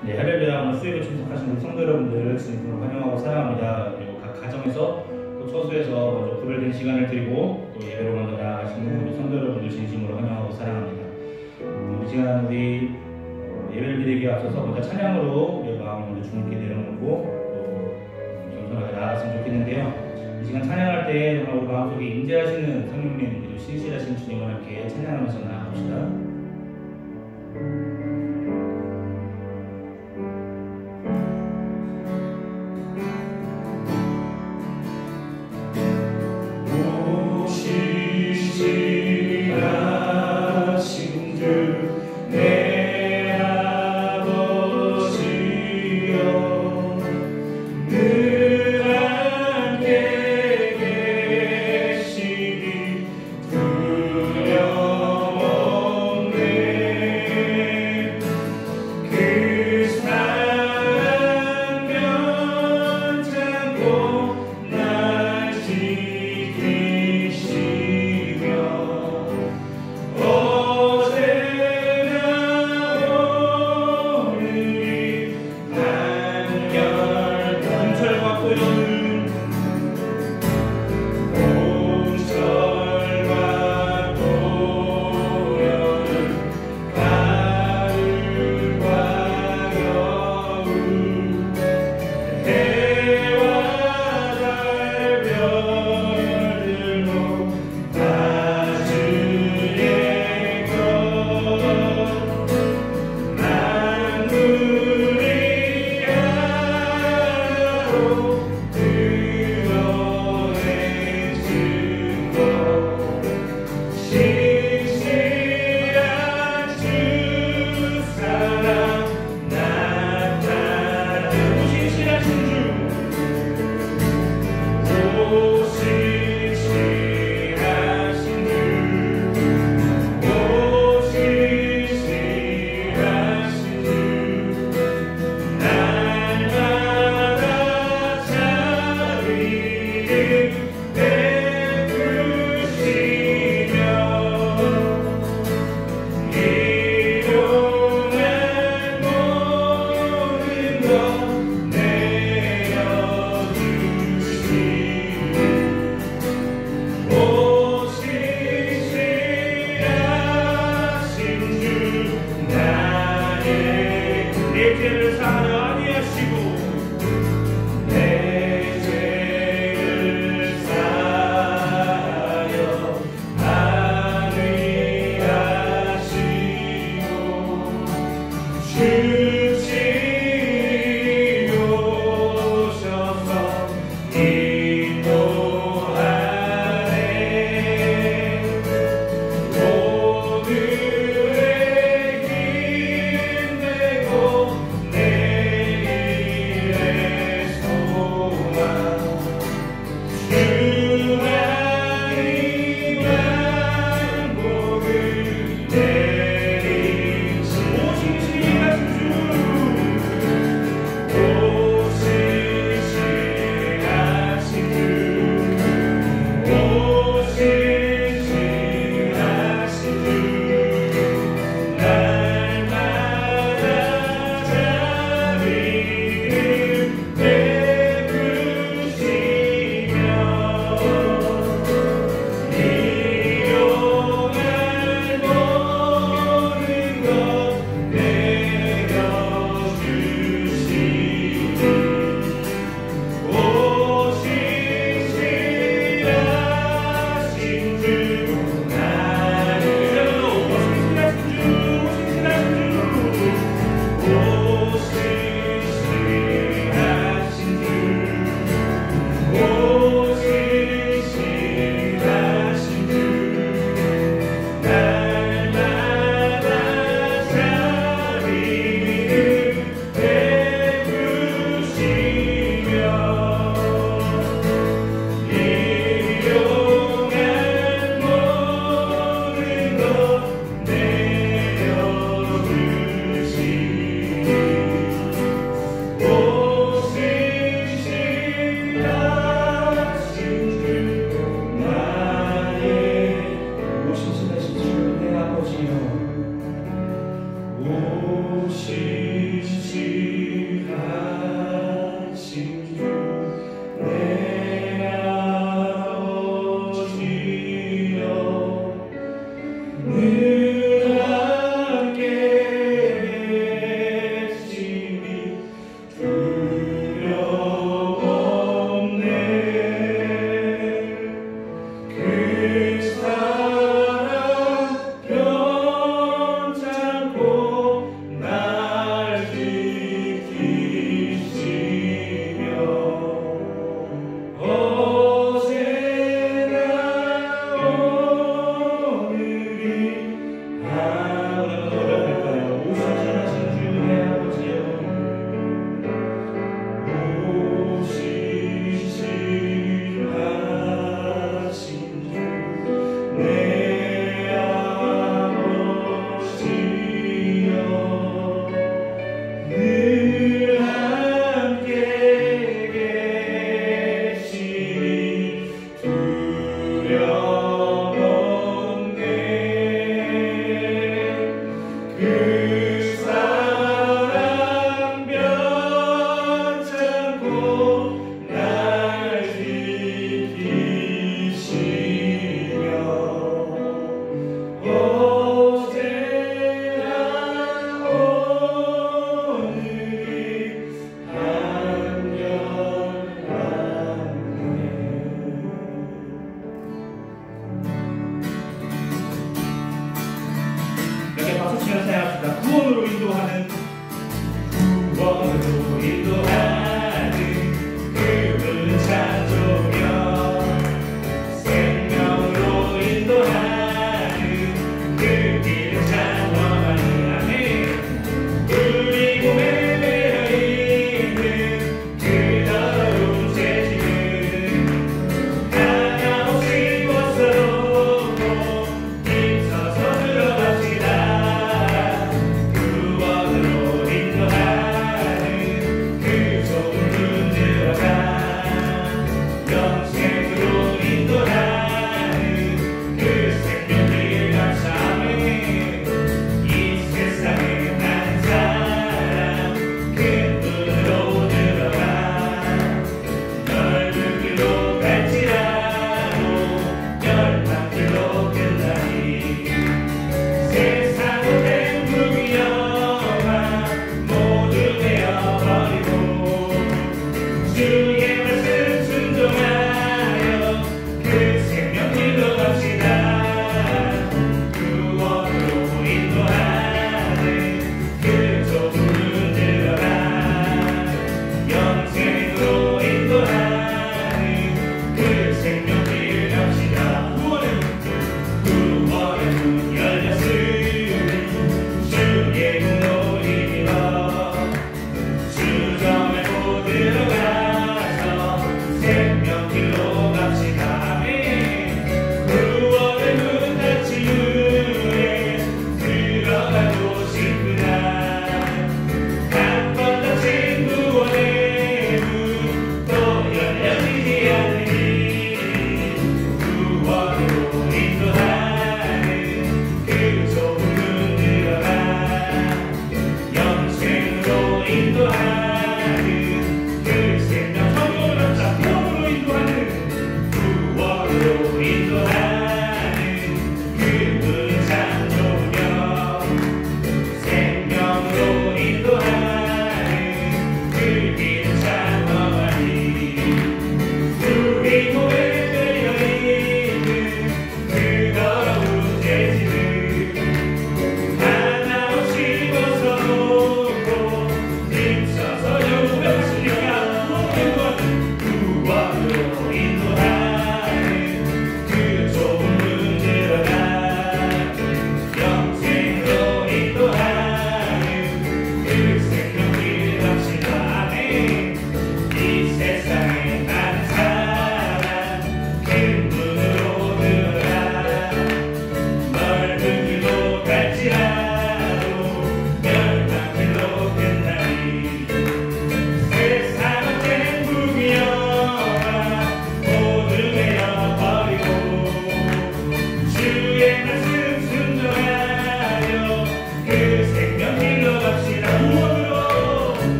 네, 할렐루야. 오늘 수요일에 참석하신 우리 성도 여러분들 진심으로 환영하고 사랑합니다. 그리고 각 가정에서 또 처소에서 먼저 구별된 시간을 드리고 또 예배로 먼저 나아가시는 우리 성도 여러분들 진심으로 환영하고 사랑합니다. 이 시간 우리 예배를 드리기에 앞서서 먼저 찬양으로 우리 마음을 주님께 내려놓고 또 겸손하게 나아갔으면 좋겠는데요. 이 시간 찬양할 때 정말 우리 마음속에 임재하시는 성령님 그리고 신실하신 주님과 함께 찬양하면서 나아갑시다. 내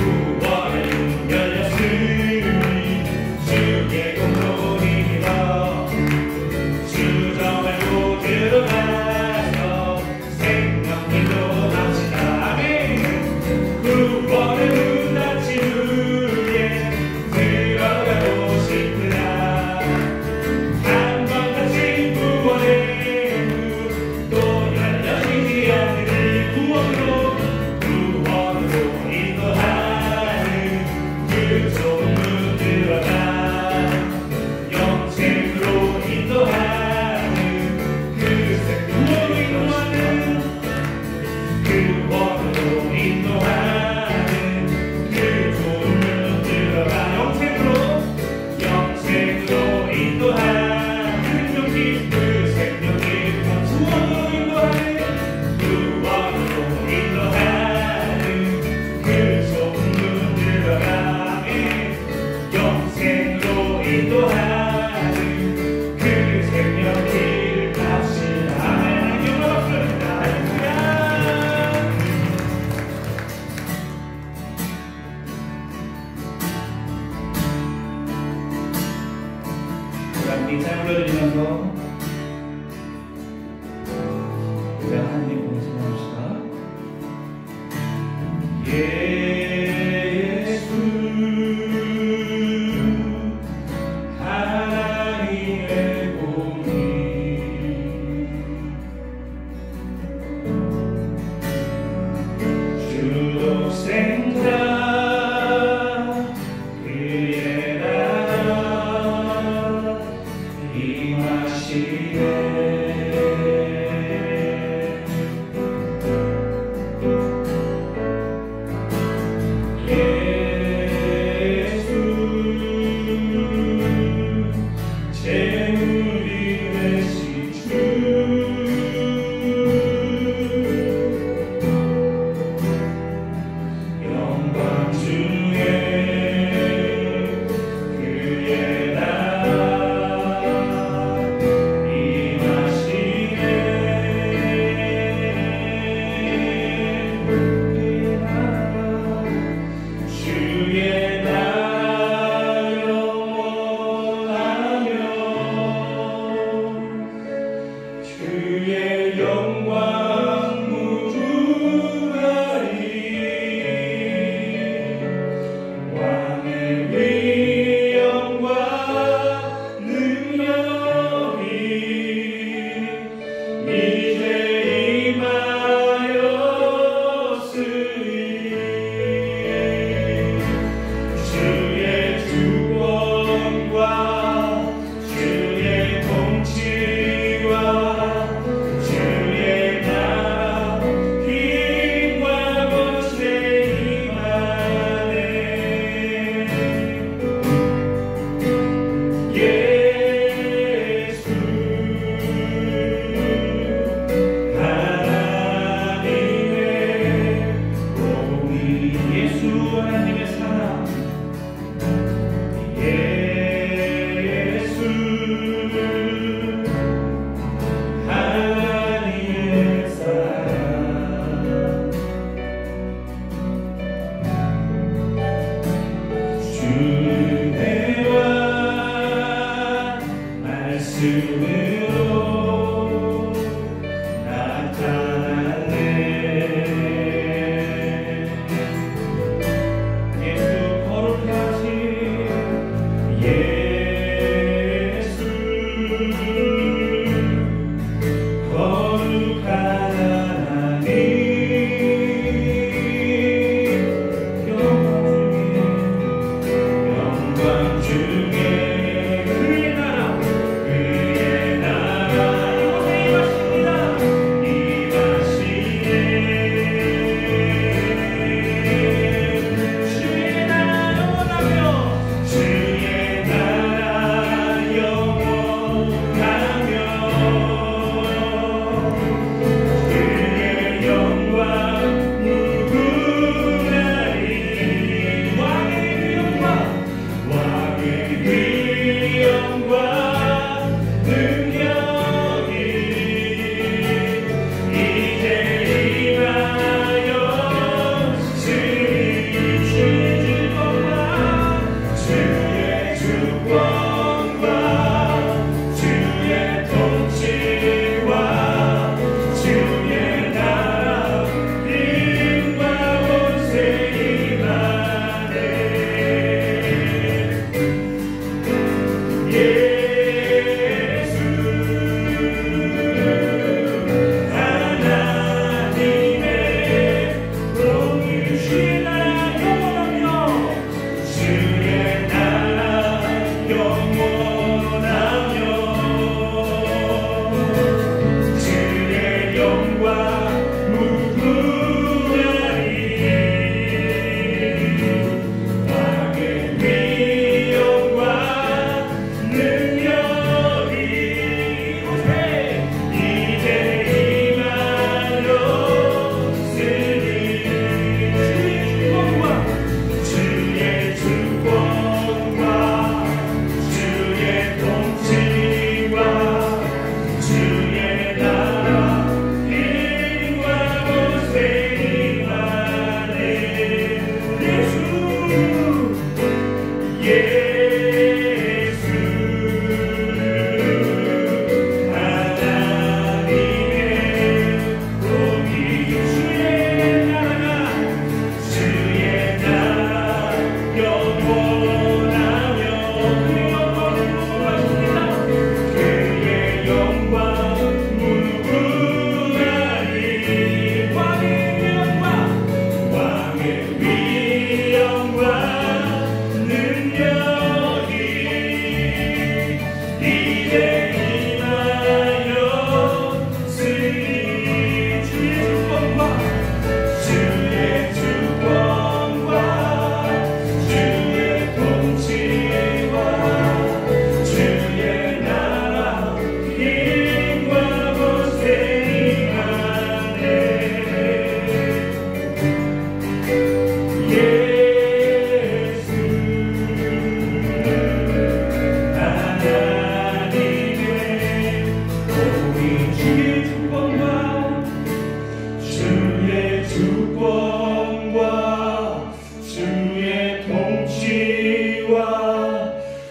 구원의 문 열렸으니 주의 공로 힘입어 주정을 고 들어가서 생명길로 갑시다. 아멘. 구원의 문 닫힌 후에 들어가고 싶으나 한 번 닫힌 구원의 문 또 열려지지 않으니 구원으로 인도하는 그 좁은 문 들어가 영생으로 인도하는 그 생명으로 인도하는 구원으로 인도하는 그 좁은 문 들어가 영생으로 인도하는 생명길 그 생명길 구원으로 인도하는 그 좁은 문 들어가 영생으로 인도하는 그 생명길 갑시다. 아멘. 영광 받습니다. 할렐루야. 우리 함께 찬양 불러드리면서 우리 하나님 보고 찬양합시다. 예수 하나님의 공의 주독생자 그의 나라 임하시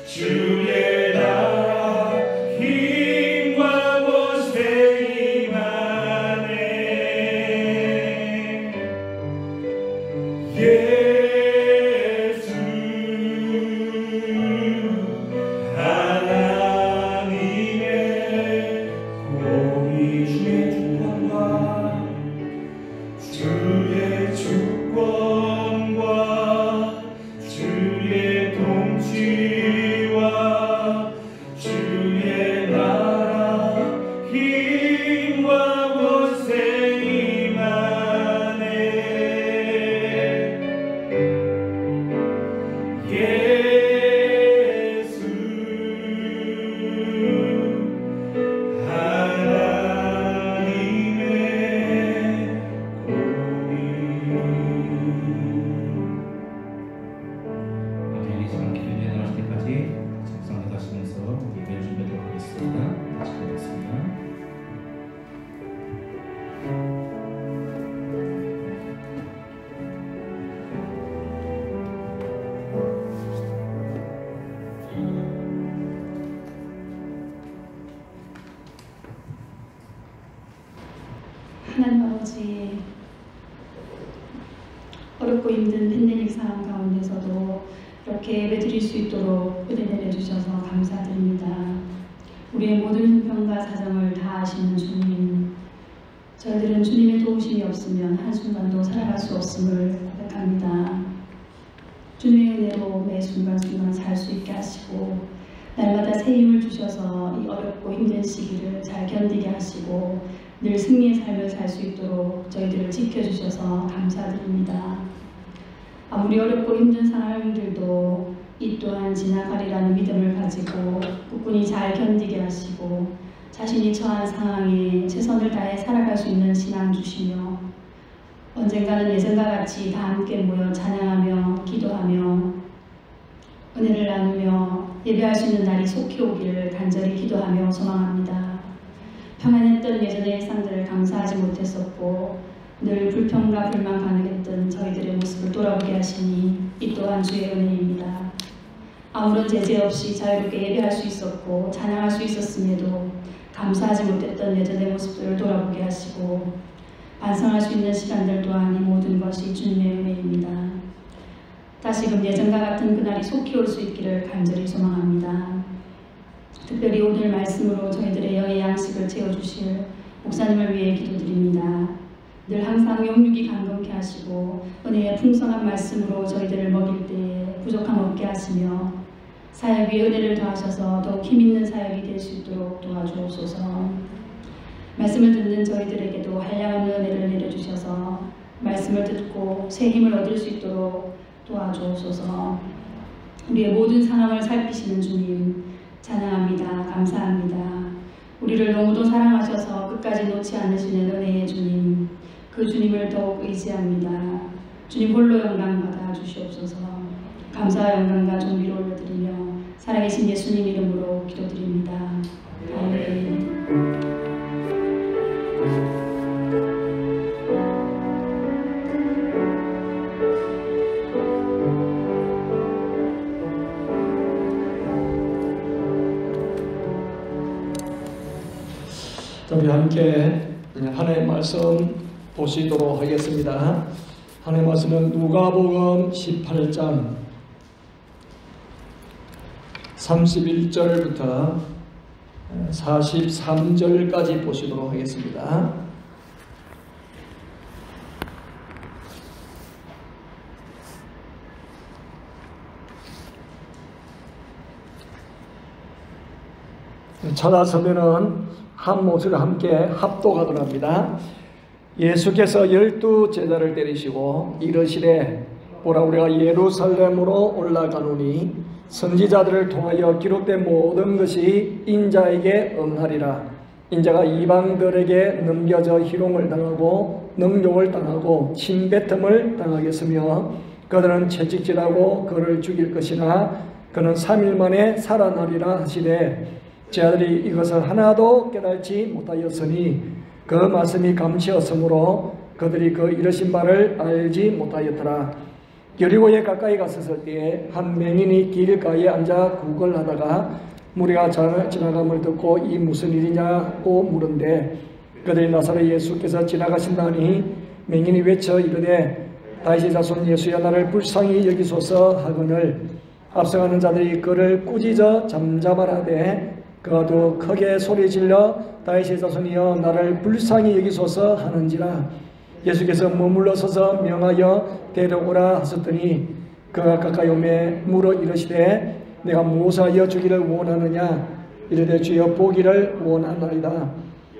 주의 나라 힘과 권세 임하네. 예수 하나님의 공의 주의 주권과 주의 주권과 주의 통치와 주의 나라 힘과 권세 임하네. 예수 하나님의 공의. 아멘. 이 시간 기도에 나갈 때까지 작성해 가시면서 예배를 준비하도록 하겠습니다. 같이 기도하겠습니다. 하나님 아버지, 어렵고 힘든 팬데믹 상황 가운데서도 이렇게 예배 드릴 수 있도록 은혜 내려주셔서 감사드립니다. 우리의 모든 형편과 사정을 다 아시는 주님, 저희들은 주님의 도우심이 없으면 한순간도 살아갈 수 없음을 고백합니다. 주님의 은혜로 매 순간순간 살 수 있게 하시고 날마다 새 힘을 주셔서 이 어렵고 힘든 시기를 잘 견디게 하시고 늘 승리의 삶을 살 수 있도록 저희들을 지켜주셔서 감사드립니다. 아무리 어렵고 힘든 상황들도 이 또한 지나가리라는 믿음을 가지고 굳건히 잘 견디게 하시고 자신이 처한 상황에 최선을 다해 살아갈 수 있는 신앙 주시며 언젠가는 예전과 같이 다 함께 모여 찬양하며 기도하며 은혜를 나누며 예배할 수 있는 날이 속히 오기를 간절히 기도하며 소망합니다. 평안했던 예전의 일상들을 감사하지 못했었고 늘 불평과 불만 가득했던 저희들의 모습을 돌아보게 하시니 이 또한 주의 은혜입니다. 아무런 제재 없이 자유롭게 예배할 수 있었고 찬양할 수 있었음에도 감사하지 못했던 예전의 모습들을 돌아보게 하시고 반성할 수 있는 시간들 또한 이 모든 것이 주님의 은혜입니다. 다시금 예전과 같은 그날이 속히 올 수 있기를 간절히 소망합니다. 특별히 오늘 말씀으로 저희들의 영의 양식을 채워주실 목사님을 위해 기도드립니다. 늘 항상 영육이 강건케 하시고 은혜의 풍성한 말씀으로 저희들을 먹일 때에 부족함 없게 하시며 사역 위에 은혜를 더하셔서 더욱 힘있는 사역이 될 수 있도록 도와주옵소서. 말씀을 듣는 저희들에게도 한량없는 은혜를 내려주셔서 말씀을 듣고 새 힘을 얻을 수 있도록 도와주옵소서. 우리의 모든 상황을 살피시는 주님 찬양합니다. 감사합니다. 우리를 너무도 사랑하셔서 끝까지 놓지 않으시는 은혜의 주님, 그 주님을 더욱 의지합니다. 주님 홀로 영광 받아 주시옵소서. 감사와 영광과 존귀를 올려드리며 살아계신 예수님 이름으로 기도드립니다. 아멘. 우리 함께 하나님의 말씀 보시도록 하겠습니다. 하나님의 말씀은 누가복음 18장 31절부터 43절까지 보시도록 하겠습니다. 찾아서면은 한 못을 함께 합독하도록 합니다. 예수께서 12 제자를 데리시고 이르시되 보라 우리가 예루살렘으로 올라가노니 선지자들을 통하여 기록된 모든 것이 인자에게 응하리라. 인자가 이방들에게 넘겨져 희롱을 당하고 능욕을 당하고 침뱉음을 당하겠으며 그들은 채찍질하고 그를 죽일 것이나 그는 3일 만에 살아나리라 하시되 제자들이 이것을 하나도 깨닫지 못하였으니 그 말씀이 감시였으므로 그들이 그 이르신 바를 알지 못하였더라. 여리고에 가까이 갔었을 때에 한 맹인이 길가에 앉아 구걸하다가 무리가 지나감을 듣고 이 무슨 일이냐고 물은데 그들이 나사렛 예수께서 지나가신다니 맹인이 외쳐 이르되 다윗의 자손 예수여 나를 불쌍히 여기소서 하거늘 앞서가는 자들이 그를 꾸짖어 잠잠하라되 그가 더 크게 소리질러 다윗의 자손이여 나를 불쌍히 여기소서 하는지라 예수께서 머물러 서서 명하여 데려오라 하셨더니 그가 가까이 오매 물어 이르시되 내가 무엇하여 주기를 원하느냐 이르되 주여 보기를 원하나이다.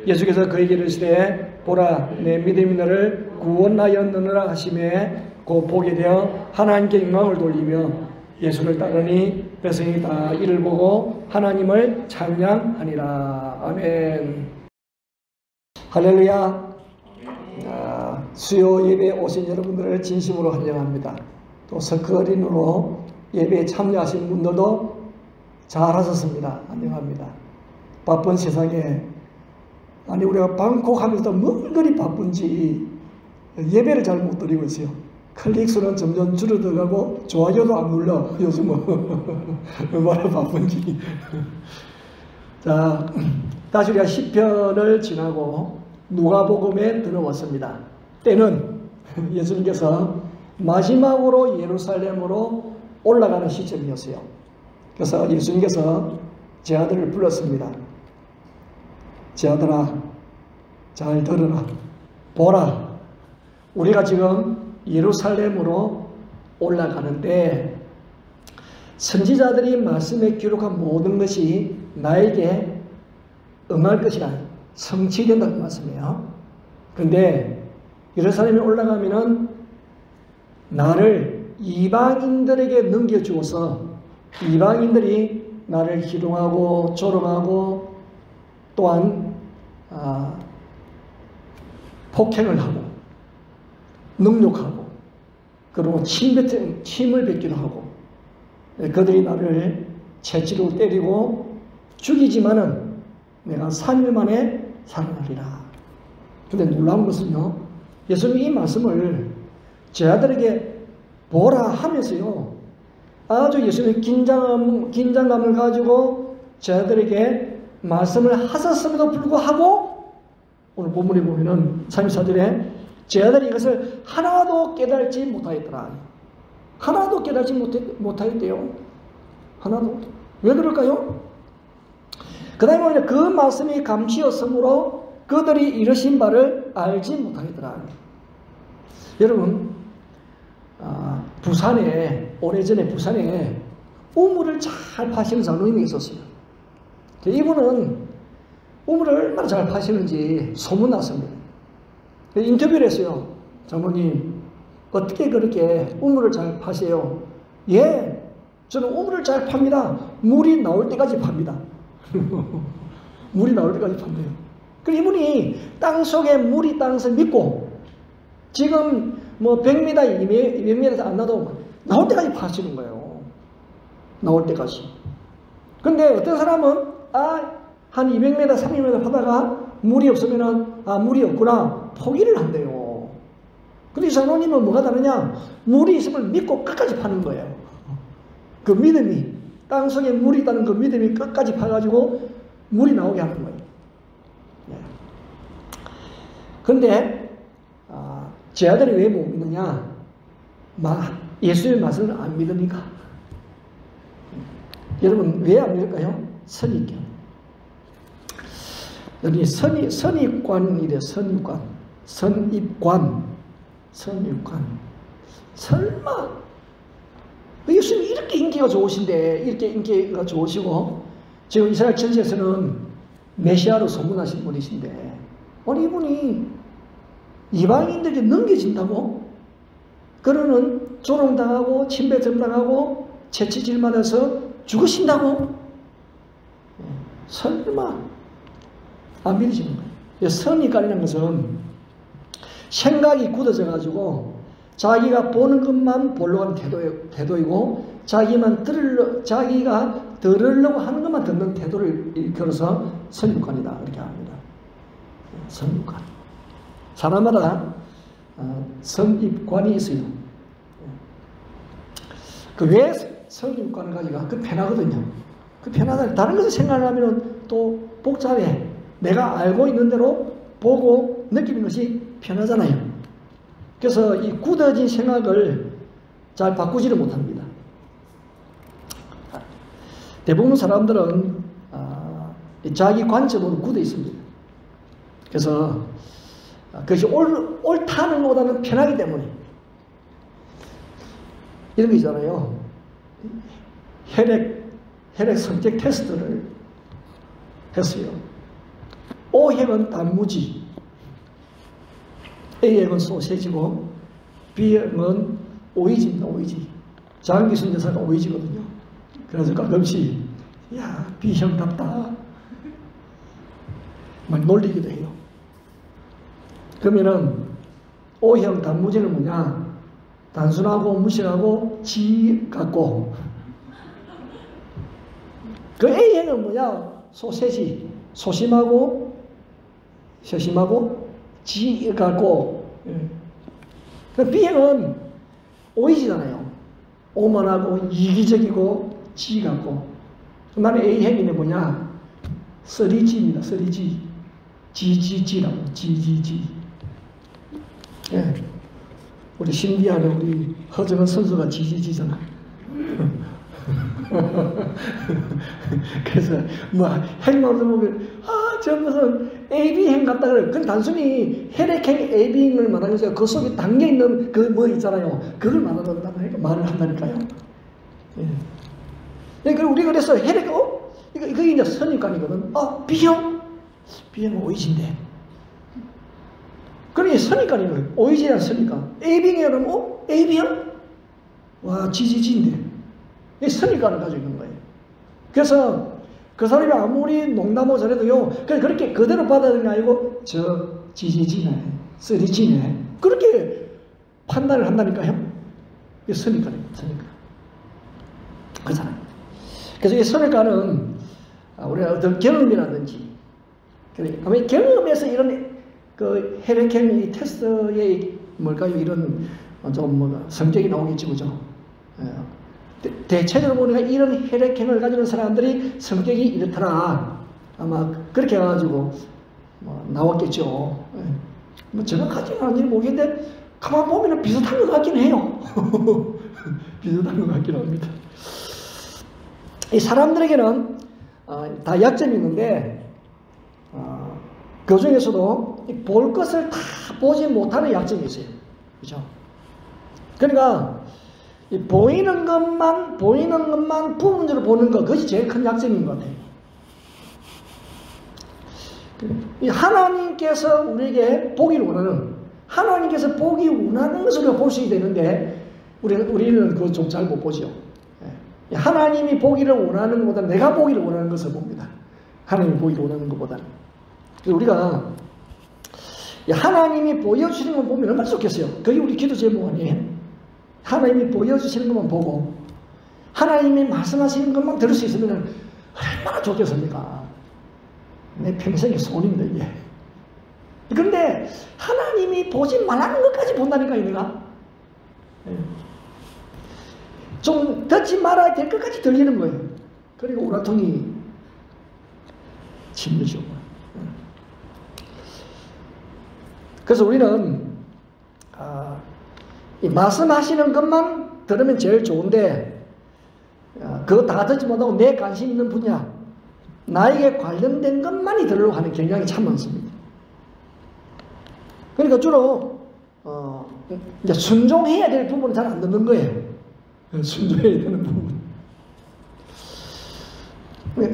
예수께서 그에게 이르시되 보라 내 믿음이 너를 구원하였느니라 하시매 곧 보게 되어 하나님께 영광을 돌리며 예수를 따르니 백성이 다 이를 보고 하나님을 찬양하니라. 아멘. 할렐루야. 수요 예배에 오신 여러분들을 진심으로 환영합니다. 또 석거린으로 예배에 참여하신 분들도 잘하셨습니다. 환영합니다. 바쁜 세상에 아니 우리가 방콕하면서도 뭘 그리 바쁜지 예배를 잘 못 드리고 있어요. 클릭수는 점점 줄어들어가고 좋아요도 안 눌러 요즘은 얼마나 바쁜지. 자, 다시 우리가 시편을 지나고 누가복음에 들어왔습니다. 때는 예수님께서 마지막으로 예루살렘으로 올라가는 시점이었어요. 그래서 예수님께서 제 아들을 불렀습니다. 제 아들아 잘 들으라. 보라 우리가 지금 예루살렘으로 올라가는데 선지자들이 말씀에 기록한 모든 것이 나에게 응할 것이라 성취된다는 말씀이에요. 그런데 예루살렘에 올라가면은 나를 이방인들에게 넘겨주어서 이방인들이 나를 희롱하고 조롱하고 또한 폭행을 하고 능욕하고 그리고 침을 뱉기도 하고 그들이 나를 채찍으로 때리고 죽이지만은 내가 3일 만에 살아나리라. 그런데 놀라운 것은요, 예수님이 이 말씀을 제 아들에게 보라 하면서요 아주 예수님의 긴장감을 가지고 제 아들에게 말씀을 하셨음에도 불구하고 오늘 본문에 보면은 34절에 제 아들이 이것을 하나도 깨달지 못하였더라. 하나도 깨달지 못하였대요. 하나도. 왜 그럴까요? 그 다음에 그 말씀이 감추었으므로 그들이 이르신 바를 알지 못하였더라. 여러분 부산에 오래전에 부산에 우물을 잘 파시는 장로님이 있었어요. 이분은 우물을 얼마나 잘 파시는지 소문났습니다. 인터뷰를 했어요. 장로님 어떻게 그렇게 우물을 잘 파세요? 예, 저는 우물을 잘 팝니다. 물이 나올 때까지 팝니다. 물이 나올 때까지 팝니다. 그리고 이분이 땅속에 물이 땅에서 믿고 지금 뭐 100m, 200m 안 나도 나올 때까지 파시는 거예요. 나올 때까지. 근데 어떤 사람은 한 200m, 300m 하다가 물이 없으면은 물이 없구나 포기를 한대요. 근데 이 장로님은 뭐가 다르냐? 물이 있으면 믿고 끝까지 파는 거예요. 그 믿음이 땅속에 물이 있다는 그 믿음이 끝까지 파가지고 물이 나오게 하는 거예요. 그런데 제 아들이 왜 못 믿느냐? 예수의 말씀을 안 믿으니까. 여러분 왜 안 믿을까요? 선입견. 여기 선입관이래. 선입관. 설마 예수님이 이렇게 인기가 좋으신데 이렇게 인기가 좋으시고 지금 이스라엘 전체에서는 메시아로 소문하신 분이신데 아니 이분이 이방인들에게 넘겨진다고? 그러는 조롱당하고 침뱉음당하고 채찍질 맞아서 죽으신다고? 설마 안 믿으시는 거예요. 선입관이라는 것은 생각이 굳어져 가지고 자기가 보는 것만 보려고 하는 태도이고 자기가 들으려고 하는 것만 듣는 태도를 일컬어서 선입관이다 이렇게 합니다. 선입관. 사람마다 선입관이 있어요. 그 왜 성육관을 가지고 그 편하거든요. 그 편하다. 다른 것을 생각하면 또 복잡해. 내가 알고 있는 대로 보고 느끼는 것이 편하잖아요. 그래서 이 굳어진 생각을 잘 바꾸지를 못합니다. 대부분 사람들은 자기 관점으로 굳어 있습니다. 그래서 그것이 옳다는 것보다는 편하기 때문에 이런 거 있잖아요. 혈액 성적 테스트를 했어요. O형은 단무지, A형은 소세지고 B형은 오이지입니다. 오이지. 장기순 여사가 오이지거든요. 그래서 가끔씩 야 B형답다 막 놀리기도 해요. 그러면은 O형 단무지는 뭐냐? 단순하고 무식하고 지 같고, 그 A형은 뭐냐? 소세지, 소심하고 세심하고 지 같고, 그 B형은 오이지잖아요. 오만하고 이기적이고 지 같고. 나는 A형이 뭐냐? 쓰리지입니다. 쓰리지. 지지지라고. 지지지. 예. 우리 신비하는 우리 허정은 선수가 지지지잖아. 그래서 뭐 행동을 보면 저 무슨 AB행 같다 그래. 그건 단순히 혈액행 AB행을 말하는 거죠. 그 속에 담겨 있는 그 뭐 있잖아요. 그걸 말한다니까 말을 한다니까요. 예. 그리고 우리 그래서 혈액 이거 이제 선입관이거든. B형 오이지인데. 그러니 선입관이거든. 오이지란 선입관. AB형이라면 AB형? 와 지지지인데. 이 선입관을 가지고 있는 거예요. 그래서 그 사람이 아무리 농담을 잘해도요, 그렇게 그대로 받아들이는 게 아니고, 저 지지지네, 쓰리지네, 그렇게 판단을 한다니까요. 이게 선입관입니다. 선입관. 그렇잖아요. 그래서 이 선입관은 우리가 어떤 경험이라든지, 아마 경험에서 이런 그 혈액형 테스트에 뭘까요? 이런 좀 성적이 나오겠지, 그죠? 대체적으로 보니까 이런 혈액형을 가지는 사람들이 성격이 이렇더라. 아마 그렇게 해가지고 나왔겠죠. 뭐 정확하지는 않은지 모르겠는데 가만 보면 비슷한 것 같긴 해요. 비슷한 것 같긴 합니다. 이 사람들에게는 다 약점이 있는데 그 중에서도 볼 것을 다 보지 못하는 약점이 있어요. 그죠? 그러니까 보이는 것만 부분적으로 보는 것, 그것이 제일 큰 약점인 것 같아요. 하나님께서 우리에게 보기를 원하는, 하나님께서 보기 원하는 것을 우리가 볼 수 있어야 되는데, 우리는 그거 좀 잘 못 보죠. 하나님이 보기를 원하는 것보다 내가 보기를 원하는 것을 봅니다. 하나님이 보기를 원하는 것보다는. 그래서 우리가 하나님이 보여주시는 걸 보면 얼마나 좋겠어요. 그게 우리 기도 제목 아니에요? 하나님이 보여주시는 것만 보고 하나님이 말씀하시는 것만 들을 수 있으면 얼마나 좋겠습니까? 내 평생의 소원입니다, 이게. 그런데 하나님이 보지 말라는 것까지 본다니까요, 내가. 좀 듣지 말아야 될 것까지 들리는 거예요. 그리고 우라통이 침르죠. 그래서 우리는 이 말씀하시는 것만 들으면 제일 좋은데, 그거 다 듣지 못하고 내 관심 있는 분야, 나에게 관련된 것만이 들으려고 하는 경향이 참 많습니다. 그러니까 주로 이제 순종해야 될 부분은 잘 안 듣는 거예요. 순종해야 되는 부분.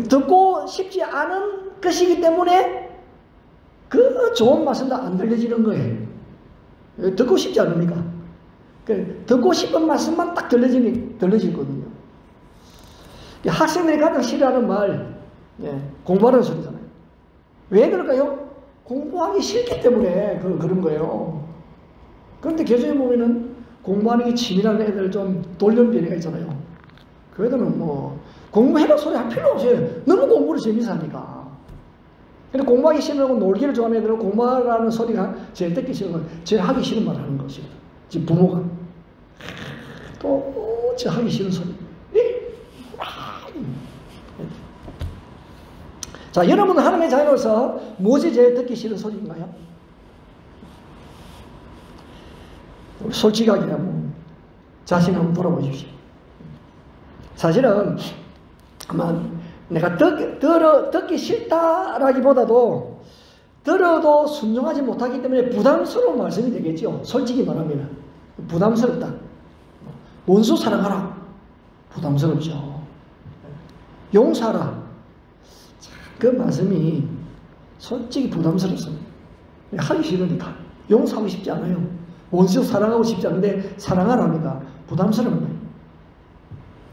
듣고 싶지 않은 것이기 때문에 그 좋은 말씀도 안 들려지는 거예요. 듣고 싶지 않으니까. 듣고 싶은 말씀만 딱 들려지거든요. 학생들이 가장 싫어하는 말, 공부하는 소리잖아요. 왜 그럴까요? 공부하기 싫기 때문에 그런 거예요. 그런데 교수에 보면은 공부하는 게 취미라는 애들 좀 돌연변이가 있잖아요. 그 애들은 뭐 공부해라 소리 할 필요 없어요. 너무 공부를 재미있어 하니까. 근데 공부하기 싫어하고 놀기를 좋아하는 애들은 공부하라는 소리가 제일 듣기 싫은 건 제일 하기 싫은 말 하는 것이에요. 지금 부모가. 진짜 하기 싫은 소리. 자, 여러분은 하나님의 자녀로서 무엇이 제일 듣기 싫은 소리인가요? 솔직하게 한번 자신 한번 돌아보십시오. 사실은 아마 내가 듣기 싫다라기보다도 들어도 순종하지 못하기 때문에 부담스러운 말씀이 되겠죠. 솔직히 말하면 부담스럽다. 원수 사랑하라. 부담스럽죠. 용서하라. 그 말씀이 솔직히 부담스럽습니다. 하기 싫으니까. 용서하고 싶지 않아요. 원수 사랑하고 싶지 않은데 사랑하라니까 부담스러운 거예요.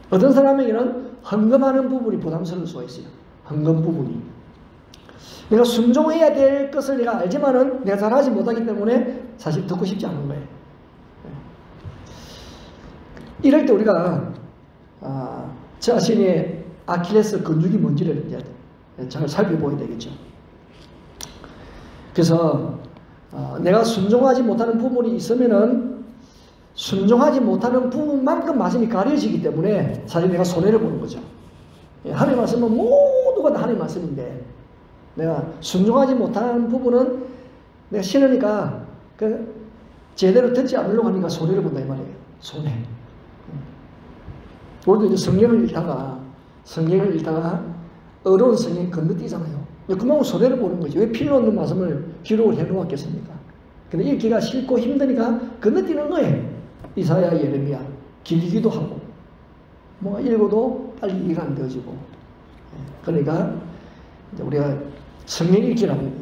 어떤 사람에게는 헌금하는 부분이 부담스러울 수가 있어요. 헌금 부분이. 내가 순종해야 될 것을 내가 알지만은 내가 잘하지 못하기 때문에 사실 듣고 싶지 않은 거예요. 이럴 때 우리가 자신의 아킬레스 근육이 뭔지를 이제 잘 살펴보야 되겠죠. 그래서 내가 순종하지 못하는 부분이 있으면은 순종하지 못하는 부분만큼 말씀이 가려지기 때문에 사실 내가 손해를 보는 거죠. 하나님의 말씀은 모두가 다 하나님의 말씀인데 내가 순종하지 못하는 부분은 내가 싫으니까 제대로 듣지 않으려고 하니까 손해를 본다 이 말이에요. 손해. 우리도 이제 성경을 읽다가 어려운 성경 건너뛰잖아요. 그만큼 손해를 보는 거죠. 왜 필요 없는 말씀을 기록을 해놓았겠습니까? 근데 읽기가 싫고 힘드니까 건너뛰는 거예요. 이사야, 예레미야 길기도 하고 뭐 읽어도 빨리 이해가 안 되어지고. 그러니까 이제 우리가 성경 읽기라고.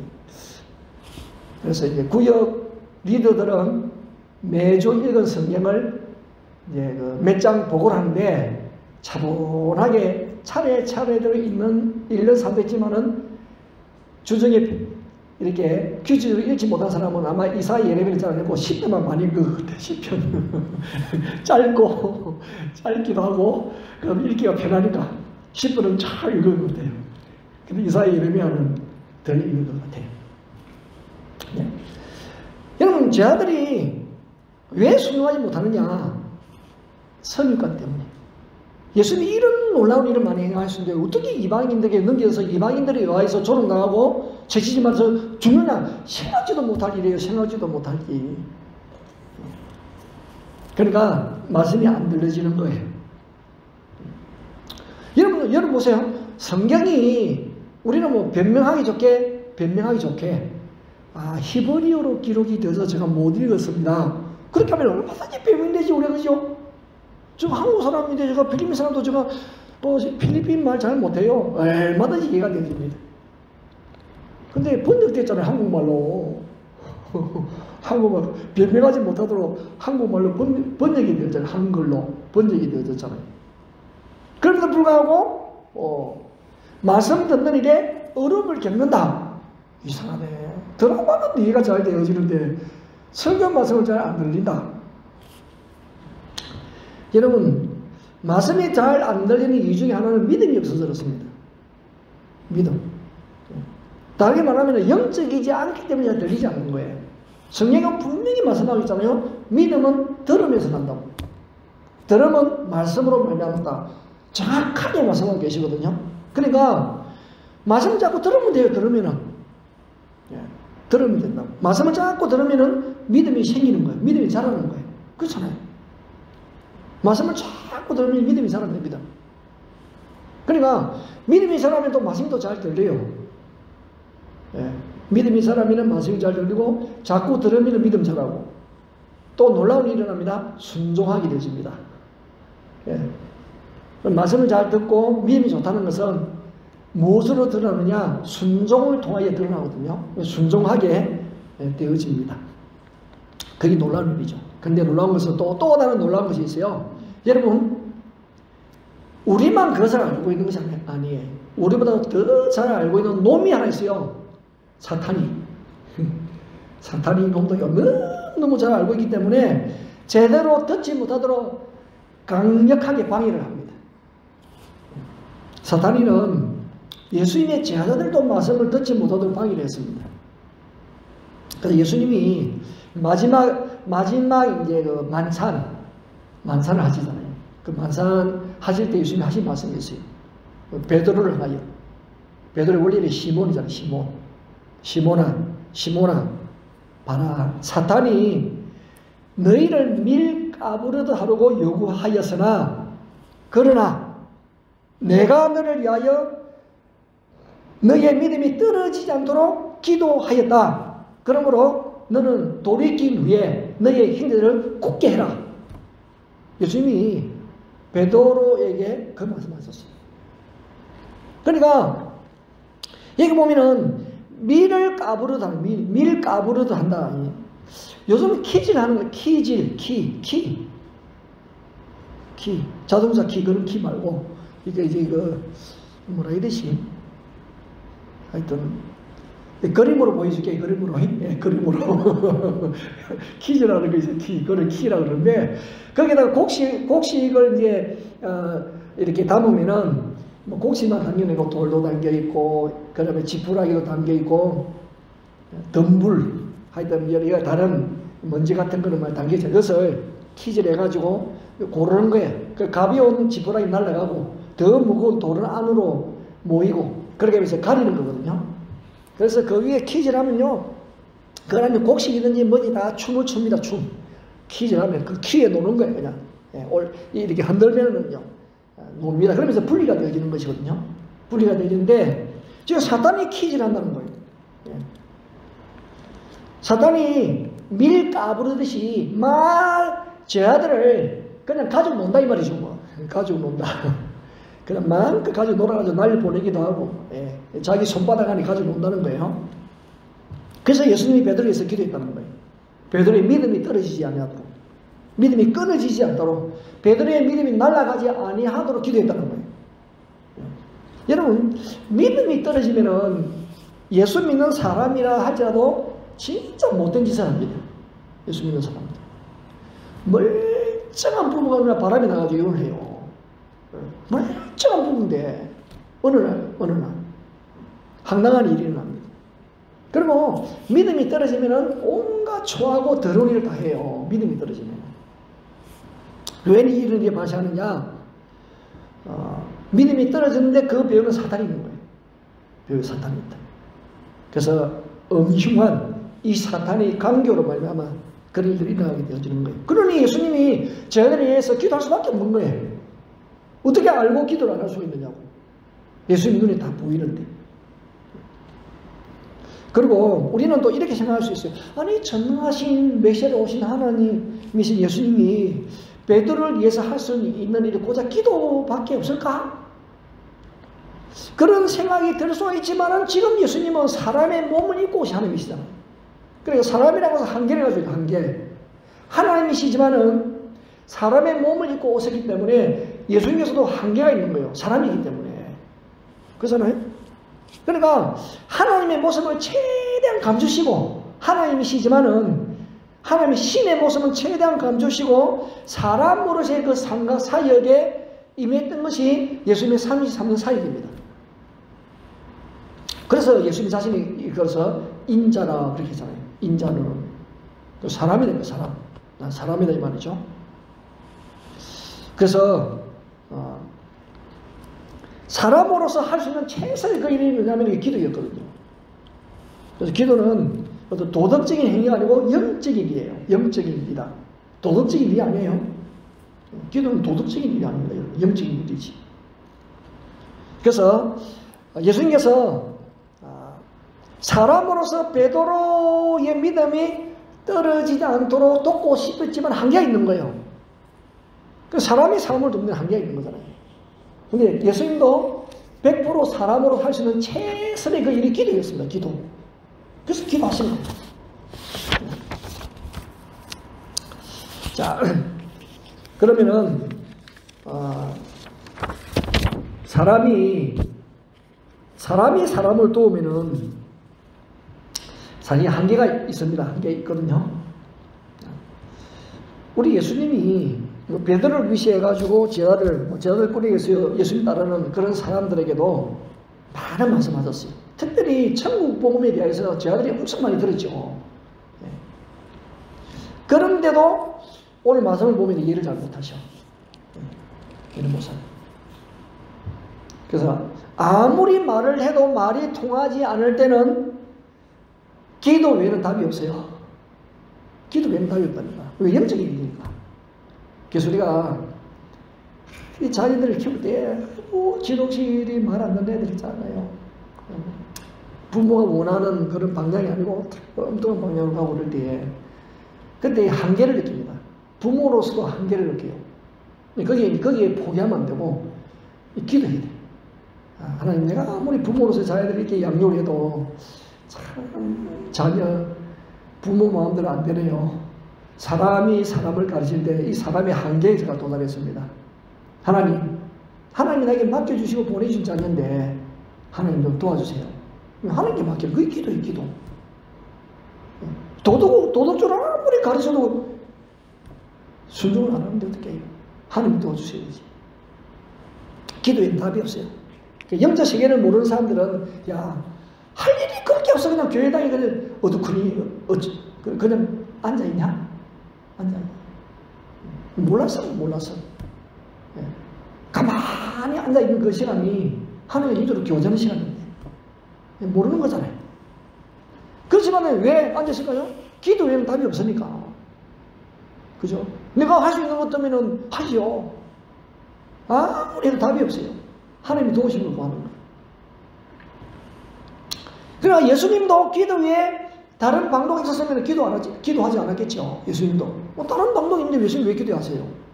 그래서 이제 구역 리더들은 매주 읽은 성경을 이제 몇 장 보고를 하는데 차분하게 차례차례대로 읽는 사람도 있지만은 주중에 이렇게 규칙으로 읽지 못한 사람은 아마 이사야, 예레미야를 잘 안 읽고 10편만 많이 읽은 것 같아요. 10편. 짧기도 하고 그럼 읽기가 편하니까 10편은 잘 읽은 것 같아요. 근데 이사야, 예레미야는 덜 읽은 것 같아요. 네. 여러분, 제 아들이 왜 순종하지 못하느냐? 선입관 때문에. 예수님이 이런 놀라운 일을 많이 행하셨는데 어떻게 이방인들에게 넘겨서 이방인들이 와서 조롱당하고 죄지지면서 죽느냐? 생각지도 못할 일이에요. 생각지도 못할 일. 그러니까 말씀이 안 들려지는 거예요. 여러분 보세요. 성경이 우리는 뭐 변명하기 좋게 히브리어로 기록이 돼서 제가 못 읽었습니다. 그렇게 하면 얼마든지 변명되지 우리가. 그죠? 저 한국 사람인데 제가 필리핀 사람도 제가 필리핀 말 잘 못해요. 얼마든지 이해가 됩니다. 근데 번역됐잖아요. 한국말로. 한국말 변명하지 못하도록 한국말로 번역이 되었잖아요. 한글로 번역이 되어졌잖아요. 그럼에도 불구하고 말씀 듣는 일에 어려움을 겪는다. 이상하네. 드라마는 이해가 잘 되어지는데 성경 말씀을 잘 안 들린다. 여러분, 말씀이 잘 안 들리는 이유 중에 하나는 믿음이 없어서 그렇습니다. 믿음. 다르게 말하면 영적이지 않기 때문에 잘 들리지 않는 거예요. 성경은 분명히 말씀하고 있잖아요. 믿음은 들으면서 난다고. 들으면 말씀으로 말미암다. 정확하게 말씀하고 계시거든요. 그러니까 말씀을 자꾸 들으면 돼요. 들으면 된다고. 말씀을 자꾸 들으면 믿음이 생기는 거예요. 믿음이 자라는 거예요. 그렇잖아요. 말씀을 자꾸 들으면 믿음이 자랍니다. 그러니까 믿음이 자라면 또 말씀이 또 잘 들려요. 믿음이 자라면 말씀이 잘 들리고 자꾸 들으면 믿음 자라고 또 놀라운 일이 일어납니다. 순종하게 되집니다. 말씀을 잘 듣고 믿음이 좋다는 것은 무엇으로 드러나느냐? 순종을 통하여 드러나거든요. 순종하게 되어집니다. 그게 놀라운 일이죠. 근데 놀라운 것은 또 다른 놀라운 것이 있어요. 여러분, 우리만 그것을 알고 있는 것이 아니에요. 우리보다 더 잘 알고 있는 놈이 하나 있어요. 사탄이 놈도 너무 잘 알고 있기 때문에 제대로 듣지 못하도록 강력하게 방해를 합니다. 사탄이는 예수님의 제자들도 말씀을 듣지 못하도록 방해를 했습니다. 그래서 예수님이 마지막 이제 그 만찬을 하시잖아요. 그 만찬 하실 때 예수님이 하신 말씀이 있어요. 베드로를 하여. 베드로의 원래는 시몬이잖아요. 시몬아 봐라. 사탄이 너희를 밀가부르듯 하려고 요구하였으나 그러나 내가 너를 위하여 너의 믿음이 떨어지지 않도록 기도하였다. 그러므로 너는 돌이킨 후에 너의 형제들을 굳게 해라. 예수님이 베드로에게 그 말씀하셨어요. 그러니까 여기 보면은 밀을 까부르듯 한다. 밀 까부르듯 한다. 요즘 키질 하는 거예요. 키. 자동차 키, 그런 키 말고 이게 이제 이거 뭐라 해야 되지? 하여튼 그림으로 보여줄게. 그림으로. 키즈라는 거 있어요. 그걸 키라 그러는데 거기다가 곡식을 이제 이렇게 담으면은 뭐 곡식만 담겨있고 돌도 담겨 있고 그다음에 지푸라기도 담겨 있고 덤불 하여튼 여러 다른 먼지 같은 거는 막 담겨 있어요. 그것을 키즈를 해가지고 고르는 거예요. 그 가벼운 지푸라기 날아가고 더 무거운 돌은 안으로 모이고 그렇게 해서 가리는 거거든요. 그래서 그 위에 키즈를 하면요, 그 안에 곡식이든지 뭐지 다 춤을 춥니다. 춤. 키즈를 하면 그 키에 노는 거예요. 그냥 이렇게 흔들면은요 놉니다. 그러면서 분리가 되어지는 것이거든요. 분리가 되어지는데 지금 사탄이 키즈를 한다는 거예요. 사탄이 밀 까부르듯이 제 아들을 그냥 가지고 논다 이 말이죠. 뭐. 가지고 논다. 그냥 마음껏 가지고 놀아가지고 날 보내기도 하고 자기 손바닥 안에 가지고 논다는 거예요. 그래서 예수님이 베드로에서 기도했다는 거예요. 베드로의 믿음이 떨어지지 아니하도록, 믿음이 끊어지지 않도록, 베드로의 믿음이 날아가지 아니하도록 기도했다는 거예요. 여러분, 믿음이 떨어지면은 예수 믿는 사람이라 할지라도 진짜 못된 짓을 합니다. 예수 믿는 사람들. 멀쩡한 부부가 그냥 바람이 나가지고 이혼을 해요. 멀쩡한 부부인데 어느 날 황당한 일이 일어납니다. 그리고 믿음이 떨어지면은 온갖 초하고 더러운 일을 다 해요. 믿음이 떨어지면. 왜 이런 일이 발생하느냐? 믿음이 떨어졌는데 그 배우는 사탄이 있는 거예요. 배우에 사탄이 있다. 그래서 엄중한 이 사탄의 강교로 말미암아 그런 일들이 일어나게 되어지는 거예요. 그러니 예수님이 저희들에 의해서 기도할 수밖에 없는 거예요. 어떻게 알고 기도를 안 할 수가 있느냐고. 예수님 눈에 다 보이는데. 그리고 우리는 또 이렇게 생각할 수 있어요. 아니 전능하신 메시아에 오신 하나님이신 예수님이 베드로를 위해서 할 수 있는 일이 고작 기도밖에 없을까? 그런 생각이 들 수 있지만 지금 예수님은 사람의 몸을 입고 오신 하나님이시잖아요. 그러니까 사람이라고 해서 한계를 가지고 있어요. 한계. 하나님이시지만은 사람의 몸을 입고 오셨기 때문에 예수님께서도 한계가 있는 거예요. 사람이기 때문에. 그렇잖아요? 그러니까 하나님의 모습을 최대한 감추시고 하나님이시지만은 하나님의 신의 모습은 최대한 감추시고 사람으로서의 그 삶과 사역에 임했던 것이 예수님의 33년 사역입니다. 그래서 예수님 자신이 그래서 인자라 그렇게 했잖아요. 인자는 또 사람이 됩니다. 사람. 난 사람이다 이 말이죠. 그래서 사람으로서 할 수 있는 최선의 그 일이 뭐냐면 이게 기도였거든요. 그래서 기도는 어떤 도덕적인 행위가 아니고 영적인 일이에요. 영적인 일이다. 도덕적인 일이 아니에요. 기도는 도덕적인 일이 아닙니다. 영적인 일이지. 그래서 예수님께서 사람으로서 베드로의 믿음이 떨어지지 않도록 돕고 싶었지만 한계가 있는 거예요. 그 사람이 사람을 돕는 한계가 있는 거잖아요. 근데 예수님도 100% 사람으로 할 수 있는 최선의 그 일이 기도였습니다. 기도. 그래서 기도하신 겁니다. 자, 그러면은 사람이 사람을 도우면은 사실 한계가 있습니다. 한계가 있거든요. 우리 예수님이 베드로를 위시해가지고 제자들 꾸리에서 예수님 따르는 그런 사람들에게도 많은 말씀하셨어요. 특별히 천국 복음에 대해서 제자들이 엄청 많이 들었죠. 그런데도 오늘 말씀을 보면 이해를 잘 못하셔. 걔는 못 살아요. 그래서 아무리 말을 해도 말이 통하지 않을 때는 기도 외에는 답이 없어요. 기도 외에는 답이 없다니까. 왜? 영적인 일이니까. 그래서 우리가 이 자녀들을 키울 때 지독실이 말 안 듣는 애들 있잖아요. 부모가 원하는 그런 방향이 아니고 엉뚱한 방향으로 가고 그럴 때 그때 한계를 느낍니다. 부모로서도 한계를 느껴요. 거기에 포기하면 안 되고 기도해야 돼. 하나님, 내가 아무리 부모로서 자녀들을 이렇게 양육을 해도 참 자녀 부모 마음대로 안 되네요. 사람이 사람을 가르칠 때 이 사람의 한계에 제가 도달했습니다. 하나님이 나에게 맡겨주시고 보내주신 자녀인데 하나님 좀 도와주세요. 하나님께 맡겨. 그게 기도예요. 기도. 도덕적으로 아무리 가르쳐도 순종을 안 하는데 어떻게 해요? 하나님 도와주셔야지. 기도에는 답이 없어요. 영적 세계를 모르는 사람들은 할 일이 그렇게 없어. 그냥 교회 다니고 어두쿠니 그냥 앉아있냐? 앉아있냐? 몰랐어. 가만히 앉아있는 그 시간이 하나님의 이대로 교제하는 시간인데 모르는 거잖아요. 그렇지만 왜 앉았을까요? 기도 외에는 답이 없으니까. 그죠? 내가 할 수 있는 것 때문에는 하죠. 아무리 해도 답이 없어요. 하나님이 도우심을 구하는 거예요. 그러나 예수님도 기도 외에 다른 방법이 있었으면 기도하지 않았겠죠. 예수님도. 다른 방법이 있는데 예수님 왜 기도하세요?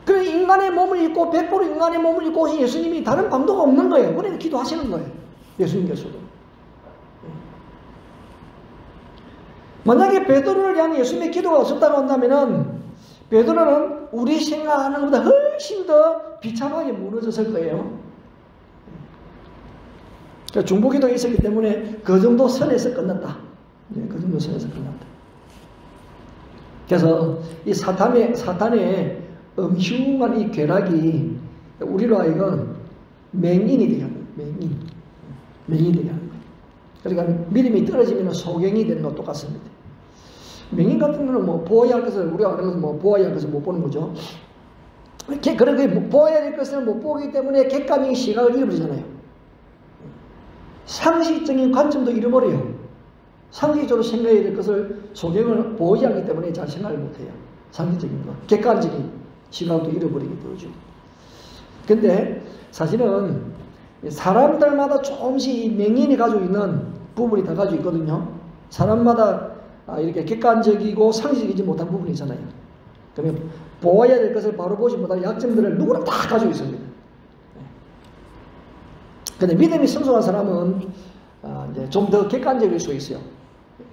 그래, 인간의 몸을 입고 100% 인간의 몸을 입고 오신 예수님이 다른 방도가 없는 거예요. 그래서 기도하시는 거예요. 예수님께서도. 만약에 베드로를 향해 예수님의 기도가 없었다고 한다면은 베드로는 우리 생각하는 것보다 훨씬 더 비참하게 무너졌을 거예요. 그러니까 중보기도가 있었기 때문에 그 정도 선에서 끝났다. 그 정도 선에서 끝났다. 그래서 이 사탄의 음흉한 이 괴락이 우리로 하여금 맹인이 되게 하는 거예요. 맹인이 되게 하는 거예요. 그러니까 믿음이 떨어지면 소경이 되는 것과 똑같습니다. 맹인 같은 경우는 뭐 보아야 할 것을 우리가 아는 것은 뭐 보아야 할 것을 못 보는 거죠. 그렇게 보아야 될 것을 못 보기 때문에 객관적인 시각을 잃어버리잖아요. 상식적인 관점도 잃어버려요. 상식적으로 생각해야 될 것을 소경을 보이지 않기 때문에 잘 생각을 못해요. 상식적인 것, 객관적인 시각도 잃어버리게 되죠. 근데 사실은 사람들마다 조금씩 맹인이 가지고 있는 부분이 다 가지고 있거든요. 사람마다 이렇게 객관적이고 상식이지 못한 부분이 있잖아요. 그러면 보아야 될 것을 바로 보지 못할 약점들을 누구나 다 가지고 있습니다. 근데 믿음이 성숙한 사람은 이제 좀 더 객관적일 수 있어요.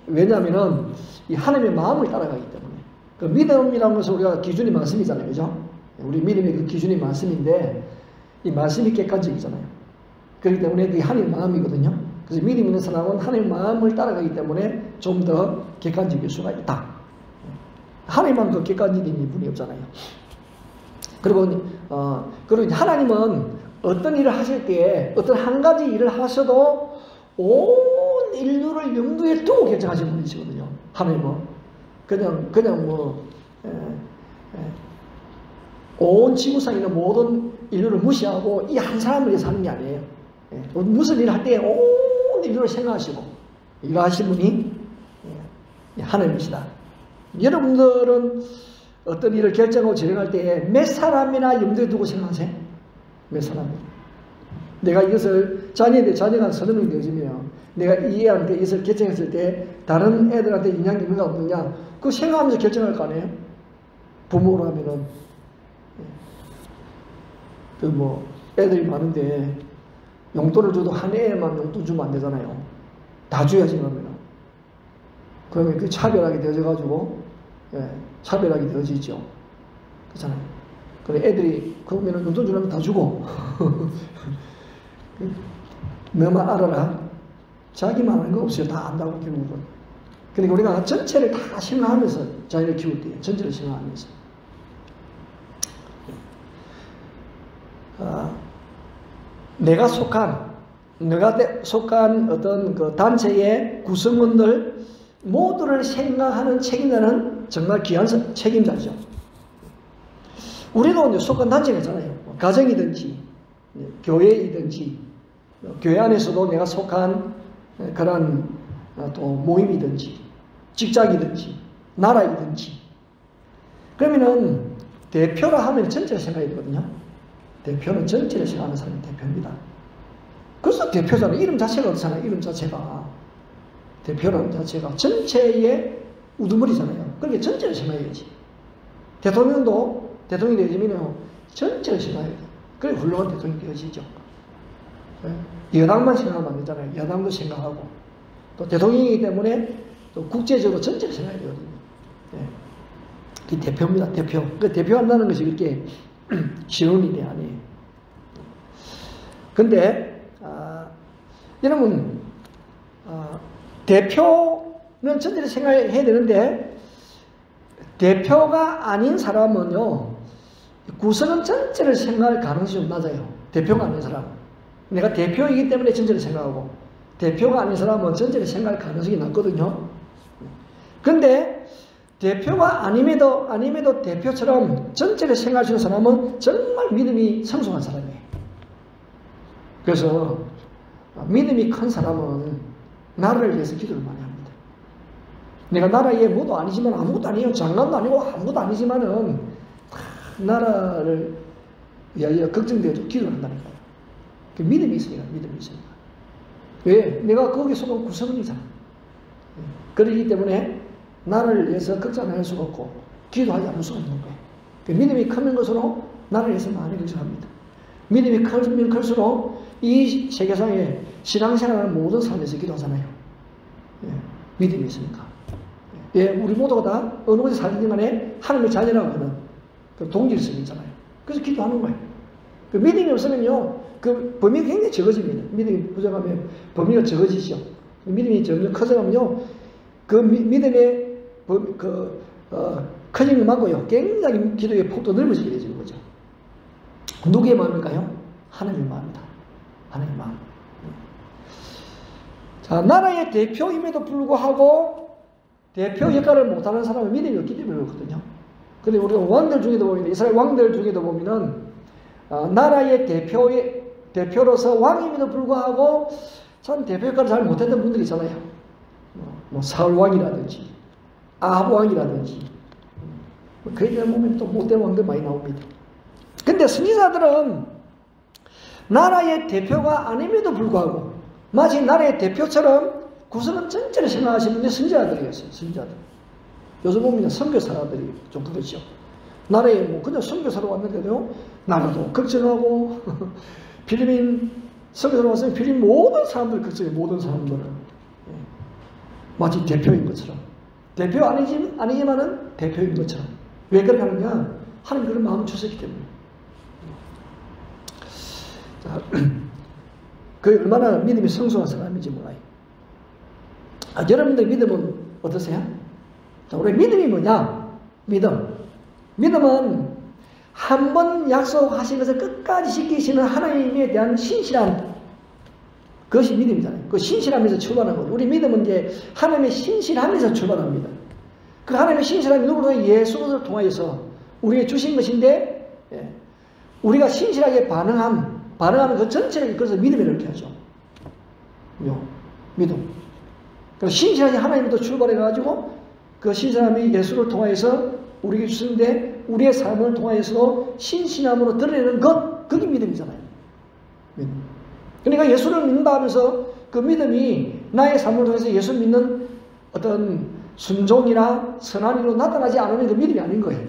왜냐하면은 이 하나님의 마음을 따라가기 때문에. 그 믿음이라는 것은 우리가 기준이 말씀이잖아요. 그죠? 우리 믿음의 그 기준이 말씀인데 이 말씀이 객관적이잖아요. 그렇기 때문에 그게 하나님의 마음이거든요. 그래서 믿음 있는 사람은 하나님의 마음을 따라가기 때문에 좀 더 객관적일 수가 있다. 하나님만 그 객관적인 분이 없잖아요. 그리고 하나님은 어떤 일을 하실 때에 어떤 한 가지 일을 하셔도 온 인류를 염두에 두고 결정하시는 분이시거든요. 하나님은 그냥 뭐 온 지구상에 있는 모든 인류를 무시하고 이 한 사람을 위해서 하는 게 아니에요. 무슨 일을 할 때 온 인류를 생각하시고 일하시는 분이 하나님이시다. 여러분들은 어떤 일을 결정하고 진행할 때 몇 사람이나 염두에 두고 생각하세요? 몇 사람이나. 내가 이것을 자녀가 선언이 되어지면 내가 이 애한테 이것을 결정했을 때 다른 애들한테 영향이 있는가 없느냐 그거 생각하면서 결정할 거 아니에요? 부모로 하면은 그 뭐 애들이 많은데 용돈을 줘도 한 애만 용돈 주면 안 되잖아요. 다 줘야지 그러면은. 그러면 그 차별하게 되어져가지고 차별하게 되어지죠. 그렇잖아요. 그래 애들이 그러면은 용돈 주려면 다 주고 너만 알아라. 자기만 아는 거 없어요. 다 안다고 결국은. 그러니까 우리가 전체를 다 생각하면서 자기를 키울 때 전체를 생각하면서 내가 속한 어떤 그 단체의 구성원들 모두를 생각하는 책임자는 정말 귀한 책임자죠. 우리도 이제 속한 단체가 있잖아요. 가정이든지, 교회이든지, 교회 안에서도 내가 속한 그런 또 모임이든지, 직장이든지, 나라이든지. 그러면은 대표라 하면 전체를 생각해야 되거든요. 대표는 전체를 생각하는 사람이 대표입니다. 그래서 대표잖아요. 이름 자체가 그렇잖아요. 이름 자체가. 대표라는 자체가 전체의 우두머리잖아요. 그러니까 전체를 생각해야지. 대통령도 대통령이 되려면 전체를 생각해야 돼요. 그래 훌륭한 대통령이 되어지죠. 여당만 생각하면 안 되잖아요. 여당도 생각하고 또 대통령이기 때문에 또 국제적으로 전체를 생각해야 되거든요. 이 대표입니다. 대표. 그 대표한다는 것이 그렇게 쉬운 일이 아니에요. 근데 여러분 대표는 전체를 생각해야 되는데 대표가 아닌 사람은요 구성은 전체를 생각할 가능성이 좀 낮아요. 대표가 아닌 사람. 내가 대표이기 때문에 전체를 생각하고 대표가 아닌 사람은 전체를 생각할 가능성이 낮거든요. 근데 대표가 아님에도 대표처럼 전체를 생각할 수 있는 사람은 정말 믿음이 성숙한 사람이에요. 그래서 믿음이 큰 사람은 나라를 위해서 기도를 많이 합니다. 내가 나라에 뭐도 아니지만 아무것도 아니에요. 장관도 아니고 아무것도 아니지만은 나라를 위하여 걱정되어도 기도를 한다는 거예요. 그 믿음이 있으니까, 믿음이 있으니까. 왜? 내가 거기서는 구성원이잖아. 그렇기 때문에 나라를 위해서 걱정 안 할 수가 없고 기도하지 않을 수가 없는 거예요. 그 믿음이 크는 것으로 나라를 위해서 많이 걱정합니다. 믿음이 크면 클수록 이 세계상에 신앙생활하는 모든 사람에서 기도하잖아요. 믿음이 있으니까. 우리 모두가 다 어느 곳에 살든 간에 하나님의 자녀라고 하는 그 동질성이 있잖아요. 그래서 기도하는 거예요. 그 믿음이 없으면요, 그 범위가 굉장히 적어집니다. 믿음이 부족하면 범위가 적어지죠. 믿음이 점점 커져가면요, 그 믿음의 커진 것만고요, 굉장히 기도의 폭도 넓어지게 되는 거죠. 누구의 마음일까요? 하나님의 마음입니다. 하나님의 마음. 자, 나라의 대표임에도 불구하고 대표 역할을 못하는 사람은 믿음이 없기 때문에 그렇거든요. 그런데 우리가 왕들 중에도 보면, 이스라엘 왕들 중에도 보면은 나라의 대표로서 왕임에도 불구하고 참 대표 역할을 잘 못했던 분들이 있잖아요. 뭐 사울 왕이라든지 아합 왕이라든지 그에 대한 보면 또 못된 왕들 많이 나옵니다. 근데 선지자들은 나라의 대표가 아님에도 불구하고 마치 나라의 대표처럼 구성은 전체를 생각하시는 분이 선지자들이었어요. 선지자들. 요즘 보면 선교사들이 좀 그렇죠. 나라에 뭐 그냥 선교사로 왔는데도 나라도 걱정하고 필리핀 선교사로 왔으면 필리핀 모든 사람들 걱정해요. 모든 사람들은 마치 대표인 것처럼. 대표 아니지만은 대표인 것처럼. 왜 그렇게 하느냐? 하나님 그런 마음을 주셨기 때문에. 자, 그 얼마나 믿음이 성숙한 사람인지 몰라요. 여러분들 믿음은 어떠세요? 자, 우리 믿음이 뭐냐? 믿음은 한 번 약속하신 것을 끝까지 지키시는 하나님에 대한 신실함. 그것이 믿음이잖아요. 그 신실함에서 출발하는 거죠. 우리 믿음은 이제 하나님의 신실함에서 출발합니다. 그 하나님의 신실함이 누구로? 예수를 통하여서 우리에게 주신 것인데, 우리가 신실하게 반응하면 그 전체를 그래서 믿음이라고 이렇게 하죠. 믿음. 그래서 신실하게 하나님부터 출발해가지고 그 신실함이 예수를 통하여서 우리에게 주시는데 우리의 삶을 통하여서도 신실함으로 드러내는 것, 그게 믿음이잖아요. 믿음. 그러니까 예수를 믿는다 하면서 그 믿음이 나의 삶을 통해서 예수를 믿는 어떤 순종이나 선한이로 나타나지 않으면 그 믿음이 아닌 거예요.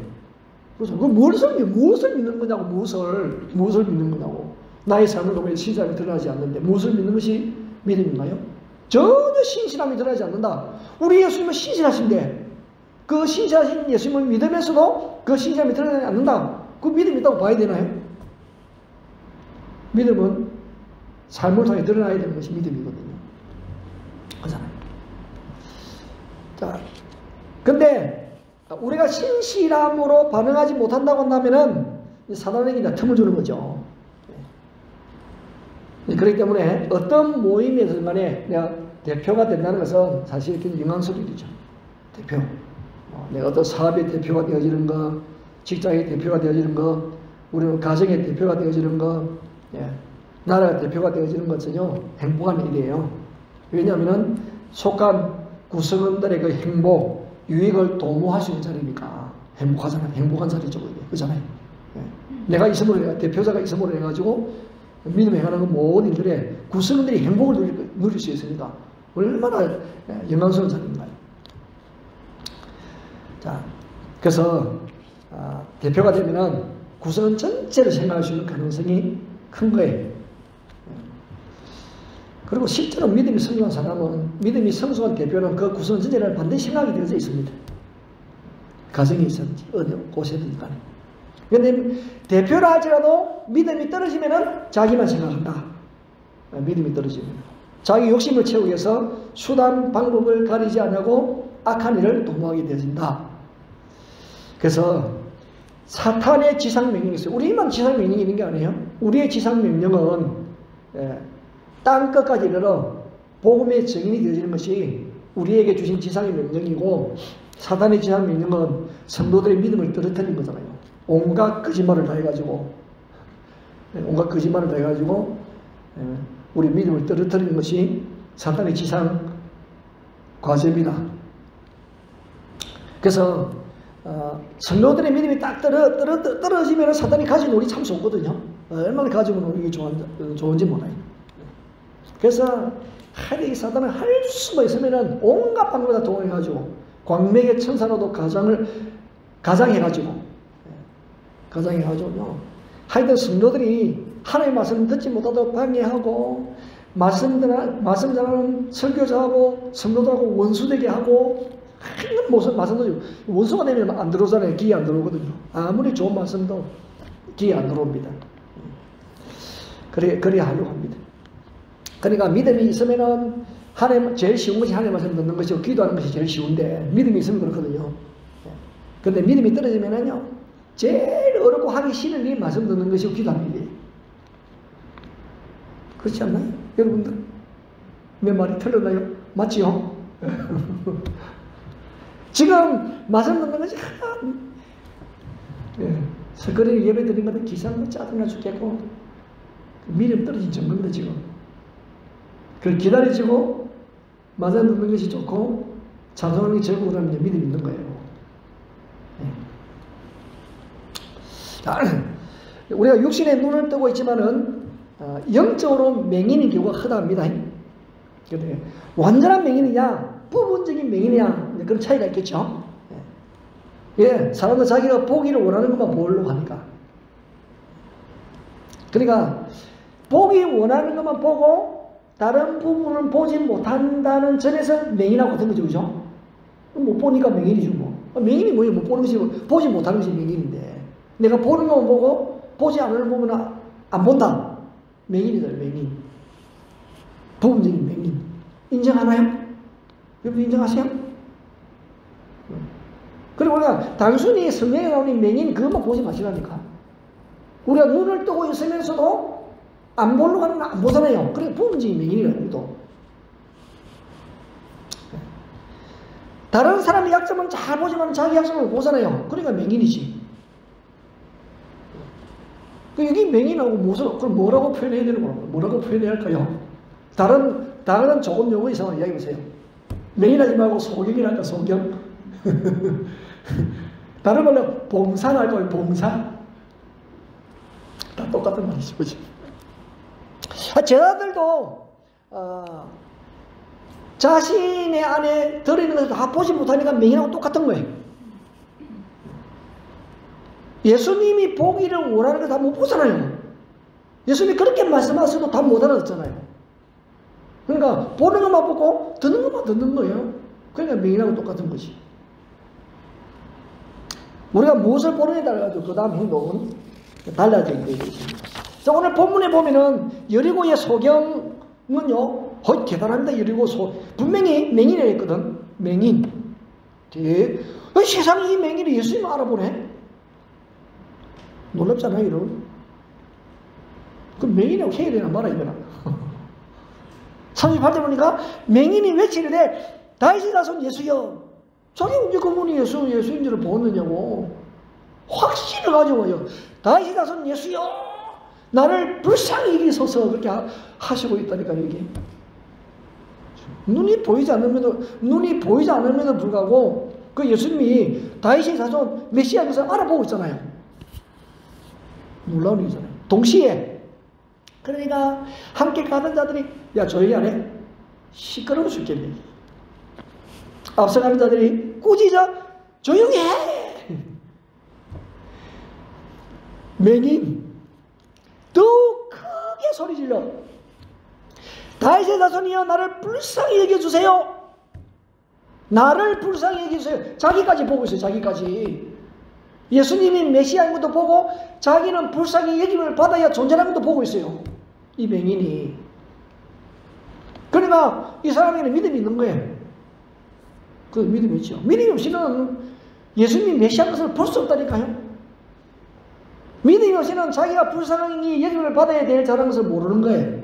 그래서 그 무엇을 믿는 거냐고, 무엇을 믿는 거냐고. 나의 삶을 통해 신실함이 드러나지 않는데 무엇을 믿는 것이 믿음인가요? 전혀 신실함이 드러나지 않는다. 우리 예수님은 신실하신데 그 신실하신 예수님을 믿으면서도 그 신실함이 드러나지 않는다. 그 믿음이 있다고 봐야 되나요? 믿음은 삶을 통해 드러나야 되는 것이 믿음이거든요. 그렇잖아요. 자, 근데 우리가 신실함으로 반응하지 못한다고 한다면은 사단에게 이제 틈을 주는 거죠. 그렇기 때문에 어떤 모임에서 간에 내가 대표가 된다는 것은 사실 이렇게 영광스러운 일이죠. 대표. 내가 어떤 사업의 대표가 되어지는 거, 직장의 대표가 되어지는 것, 우리는 가정의 대표가 되어지는 것, 나라가 대표가 되어지는 것은요, 행복한 일이에요. 왜냐하면 속한 구성원들의 그 행복, 유익을 도모할 수 있는 자리니까 행복하잖아요. 행복한 자리죠. 그렇잖아요. 내가 있음으로, 대표자가 있음으로 해가지고 믿음에 행하는 그 모든 일들에 구성원들이 행복을 누릴 수 있으니까 얼마나 영광스러운 자리인가요. 자, 그래서 대표가 되면은 구성원 전체를 생각할 수 있는 가능성이 큰 거예요. 그리고 실제로 믿음이 성숙한 사람은, 믿음이 성숙한 대표는 그 구성원 전체를 반드시 생각이 되어져 있습니다. 가정이 있었는지 어디 곳이든지 간에. 그런데 대표라 할지라도 믿음이 떨어지면은 자기만 생각한다. 믿음이 떨어지면 자기 욕심을 채우기 위해서 수단 방법을 가리지 않고 악한 일을 도모하게 되어진다. 그래서 사탄의 지상명령이 있어요. 우리만 지상명령이 있는 게 아니에요. 우리의 지상명령은 땅 끝까지 이르러 복음의 증인이 되어지는 것이 우리에게 주신 지상의 명령이고, 사탄의 지상명령은 성도들의 믿음을 떨어뜨리는 거잖아요. 온갖 거짓말을 다 해가지고 우리 믿음을 떨어뜨리는 것이 사탄의 지상 과제입니다. 그래서 성도들의 믿음이 딱 떨어지면 사탄이 가지고 놀이 참 좋거든요. 얼마나 가지고 놀기 좋은지 몰라요. 그래서 이 사탄은 할 수가 있으면 온갖 방법을 다 동원해가지고 광명의 천사로도 가장해가지고요. 하여튼 성도들이 하나님의 말씀을 듣지 못하도록 방해하고, 말씀 전하는 설교자하고 성도들하고 원수되게 하고, 무슨 말씀도 원수가 되면 안 들어오잖아요. 귀에 안 들어오거든요. 아무리 좋은 말씀도 귀에 안 들어옵니다. 그래 하려고 합니다. 그러니까 믿음이 있으면은 제일 쉬운 것이 하나님의 말씀 듣는 것이고 기도하는 것이 제일 쉬운데, 믿음이 있으면 그렇거든요. 그런데 믿음이 떨어지면은요, 제일 어렵고 하기 싫은 일이 말씀 듣는 것이고 기도하는 일이에요. 그렇지 않나요? 여러분들? 내 말이 틀렸나요? 맞지요? 지금 말씀 듣는 것이 설거리 예배 드린 것도 기사는 짜증나 죽겠고 믿음 떨어진 정도입니다. 지금 그걸 기다려지고 말씀 듣는 것이 좋고 찬송하는 게 즐거우라면 믿음이 있는 거예요. 자, 우리가 육신의 눈을 뜨고 있지만은 영적으로 맹인인 경우가 크답니다. 그런데 완전한 맹인이냐 부분적인 맹인이냐 그런 차이가 있겠죠. 사람들 자기가 보기를 원하는 것만 보려고 하니까. 그러니까 보기 원하는 것만 보고 다른 부분은 보지 못한다는 점에서 맹인하고 같은 거죠. 그죠? 못 보니까 맹인이죠. 뭐. 맹인이 뭐예요? 못 보는 것이, 보지 못하는 것이 맹인인데, 내가 보는 것만 보고 보지 않는 부분은 안 본다. 맹인이다. 맹인. 부분적인 맹인. 인정하나요? 여러분 인정하세요? 그리고 우리가 단순히 성경에 나오는 맹인 그것만 보지 마시라니까. 우리가 눈을 뜨고 있으면서도 안 보려고 하는 건 안 보잖아요. 그래 부분적인 맹인이라는 것도. 다른 사람의 약점은 잘 보지만 자기 약점을 못 보잖아요. 그러니까 맹인이지. 여기 맹인하고 무슨, 그럼 뭐라고 표현해야 되는 거라고? 뭐라고 표현해야 할까요? 다른 좋은 용어 이상을 이야기해 보세요. 맹인하지 말고 소경이랄까, 소경? 다른 말로 봉사랄까요, 봉사? 다 똑같은 말이죠, 그죠? 저들도, 자신의 안에 들어있는 것을 다 보지 못하니까 맹인하고 똑같은 거예요. 예수님이 보기를 원하는 거 다 못 보잖아요. 예수님이 그렇게 말씀하셔도 다 못 알아듣잖아요. 그러니까 보는 것만 보고 듣는 것만 듣는 거예요. 그러니까 맹인하고 똑같은 것이. 우리가 무엇을 보느냐에 따라서 그 다음 행동은 달라져 있는 것입니다. 자, 오늘 본문에 보면은 여리고의 소경은요, 대단합니다. 여리고 분명히 맹인이라 했거든. 맹인. 세상에 이 맹인이 예수님을 알아보네. 놀랍잖아요, 여러분. 그럼 맹인이라고 해야 되나 말아야 되나? 38절 보니까 맹인이 외치는데 다윗의 자손 예수여. 자기 언제 그분이 예수인 줄을 보았느냐고. 확신을 가지고 와요. 다윗의 자손 예수여 나를 불쌍히 여기소서 그렇게 하시고 있다니까요. 이게 눈이 보이지 않음에도 불구하고 그 예수님이 다윗의 자손 메시아인 것을 알아보고 있잖아요. 놀라운 일이잖아요. 동시에 그러니까 함께 가던 자들이 야 조용히 안 해? 시끄러워 죽겠네. 앞서가는 자들이 꾸짖어 조용히 해. 맹인 더욱 크게 소리질러 다윗의 자손이여 나를 불쌍히 여겨주세요. 나를 불쌍히 여겨주세요. 자기까지 보고 있어요. 자기까지. 예수님이 메시아인 것도 보고 자기는 불쌍히 여김을 받아야 존재하는 것도 보고 있어요. 이 맹인이. 그러니까 이 사람에게는 믿음이 있는 거예요. 그 믿음이 있죠. 믿음이 없이는 예수님이 메시아인 것을 볼 수 없다니까요. 믿음이 없이는 자기가 불쌍히 여김을 받아야 될 자라는 것을 모르는 거예요.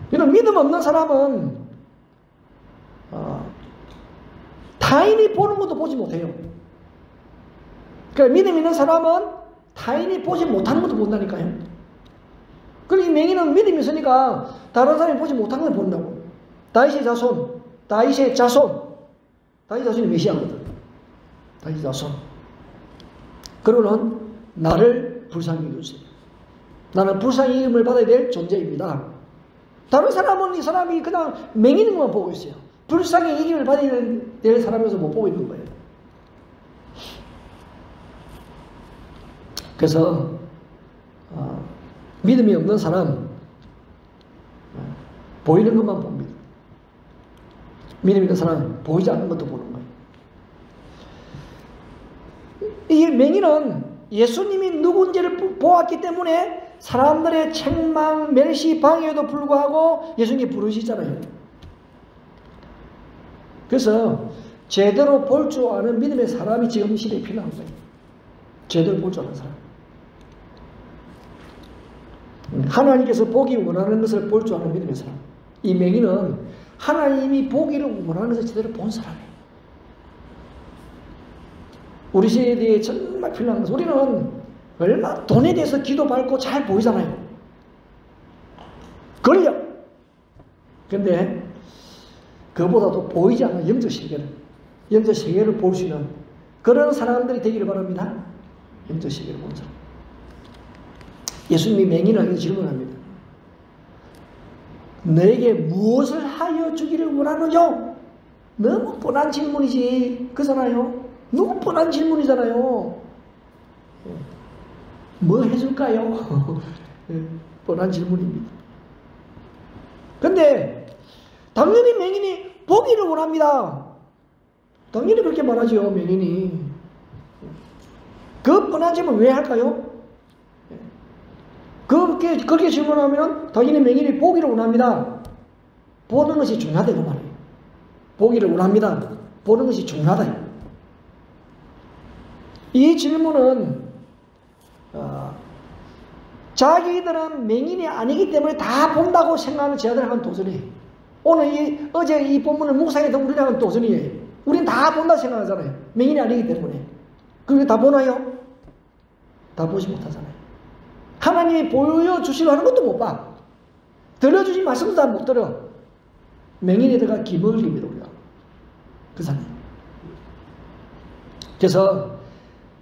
이런 믿음 없는 사람은 타인이 보는 것도 보지 못해요. 그러니까 믿음 있는 사람은 타인이 보지 못하는 것도 본다니까요. 그리고 이 맹인은 믿음이 있으니까 다른 사람이 보지 못하는 걸 본다고. 다윗의 자손이 메시아거든. 다윗의 자손. 그러고는 나를 불쌍히 여겨주세요. 나는 불쌍히 여김을 받아야 될 존재입니다. 다른 사람은 이 사람이 그냥 맹인인 것만 보고 있어요. 불쌍히 여김을 받아야 될 사람에서 못 보고 있는 거예요. 그래서 믿음이 없는 사람 보이는 것만 봅니다. 믿음 있는 사람 보이지 않는 것도 보는 거예요. 이 맹인은 예수님이 누군지를 보았기 때문에 사람들의 책망, 멸시, 방해에도 불구하고 예수님이 부르시잖아요. 그래서 제대로 볼 줄 아는 믿음의 사람이 지금 시대에 필요한 거예요. 제대로 볼 줄 아는 사람. 하나님께서 보기 원하는 것을 볼 줄 아는 믿음의 사람. 이 맹인은 하나님이 보기를 원하는 것을 제대로 본 사람이에요. 우리 시대에 정말 필요한 것은 우리는 얼마나 돈에 대해서 기도받고 잘 보이잖아요. 권력. 근데 그보다도 보이지 않는 영적 세계를 볼 수 있는 그런 사람들이 되기를 바랍니다. 영적 세계를 본 사람. 예수님이 맹인에게 질문합니다. 너에게 무엇을 하여 주기를 원하느냐? 너무 뻔한 질문이지. 그잖아요. 너무 뻔한 질문이잖아요. 뭐 해줄까요? 뻔한 질문입니다. 근데 당연히 맹인이 보기를 원합니다. 당연히 그렇게 말하죠. 맹인이. 그 뻔한 질문 왜 할까요? 그렇게 질문하면 당연히 맹인이 보기를 원합니다. 보는 것이 중요하다 그 말이에요. 보기를 원합니다. 보는 것이 중요하다. 이 질문은 자기들은 맹인이 아니기 때문에 다 본다고 생각하는 제자들하고는 도전이에요. 어제 이 본문을 묵상했던 우리랑은 도전이에요. 우리는 다 본다 생각하잖아요. 맹인이 아니기 때문에. 그게 다 보나요? 다 보지 못하잖아요. 하나님이 보여주시려 하는 것도 못 봐. 들려주신 말씀도 다 못 들어. 맹인에다가 기머리입니다, 우리가. 그 사람. 그래서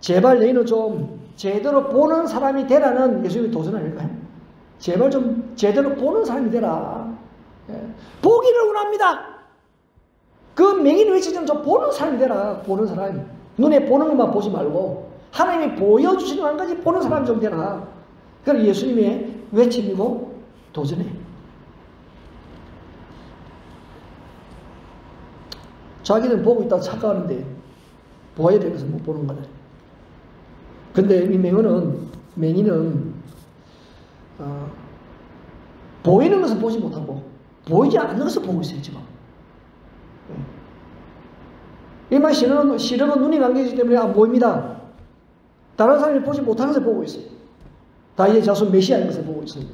제발 너희는 좀 제대로 보는 사람이 되라는 예수님의 도전 아닐까요? 제발 좀 제대로 보는 사람이 되라. 보기를 원합니다. 그 맹인이 외치지만 좀 보는 사람이 되라. 보는 사람. 눈에 보는 것만 보지 말고 하나님이 보여주시는 한 가지 보는 사람이 좀 되라. 그건 예수님의 외침이고 도전이에요. 자기는 보고 있다 착각하는데 보아야 되면서 못 보는 거네. 근데 이 맹인은 보이는 것은 보지 못하고 보이지 않는 것을 보고 있어요 지금. 이만 시력은 눈이 감겨지기 때문에 안 보입니다. 다른 사람이 보지 못하는 것을 보고 있어요. 다윗의 자손 메시아인 것을 보고 있습니다.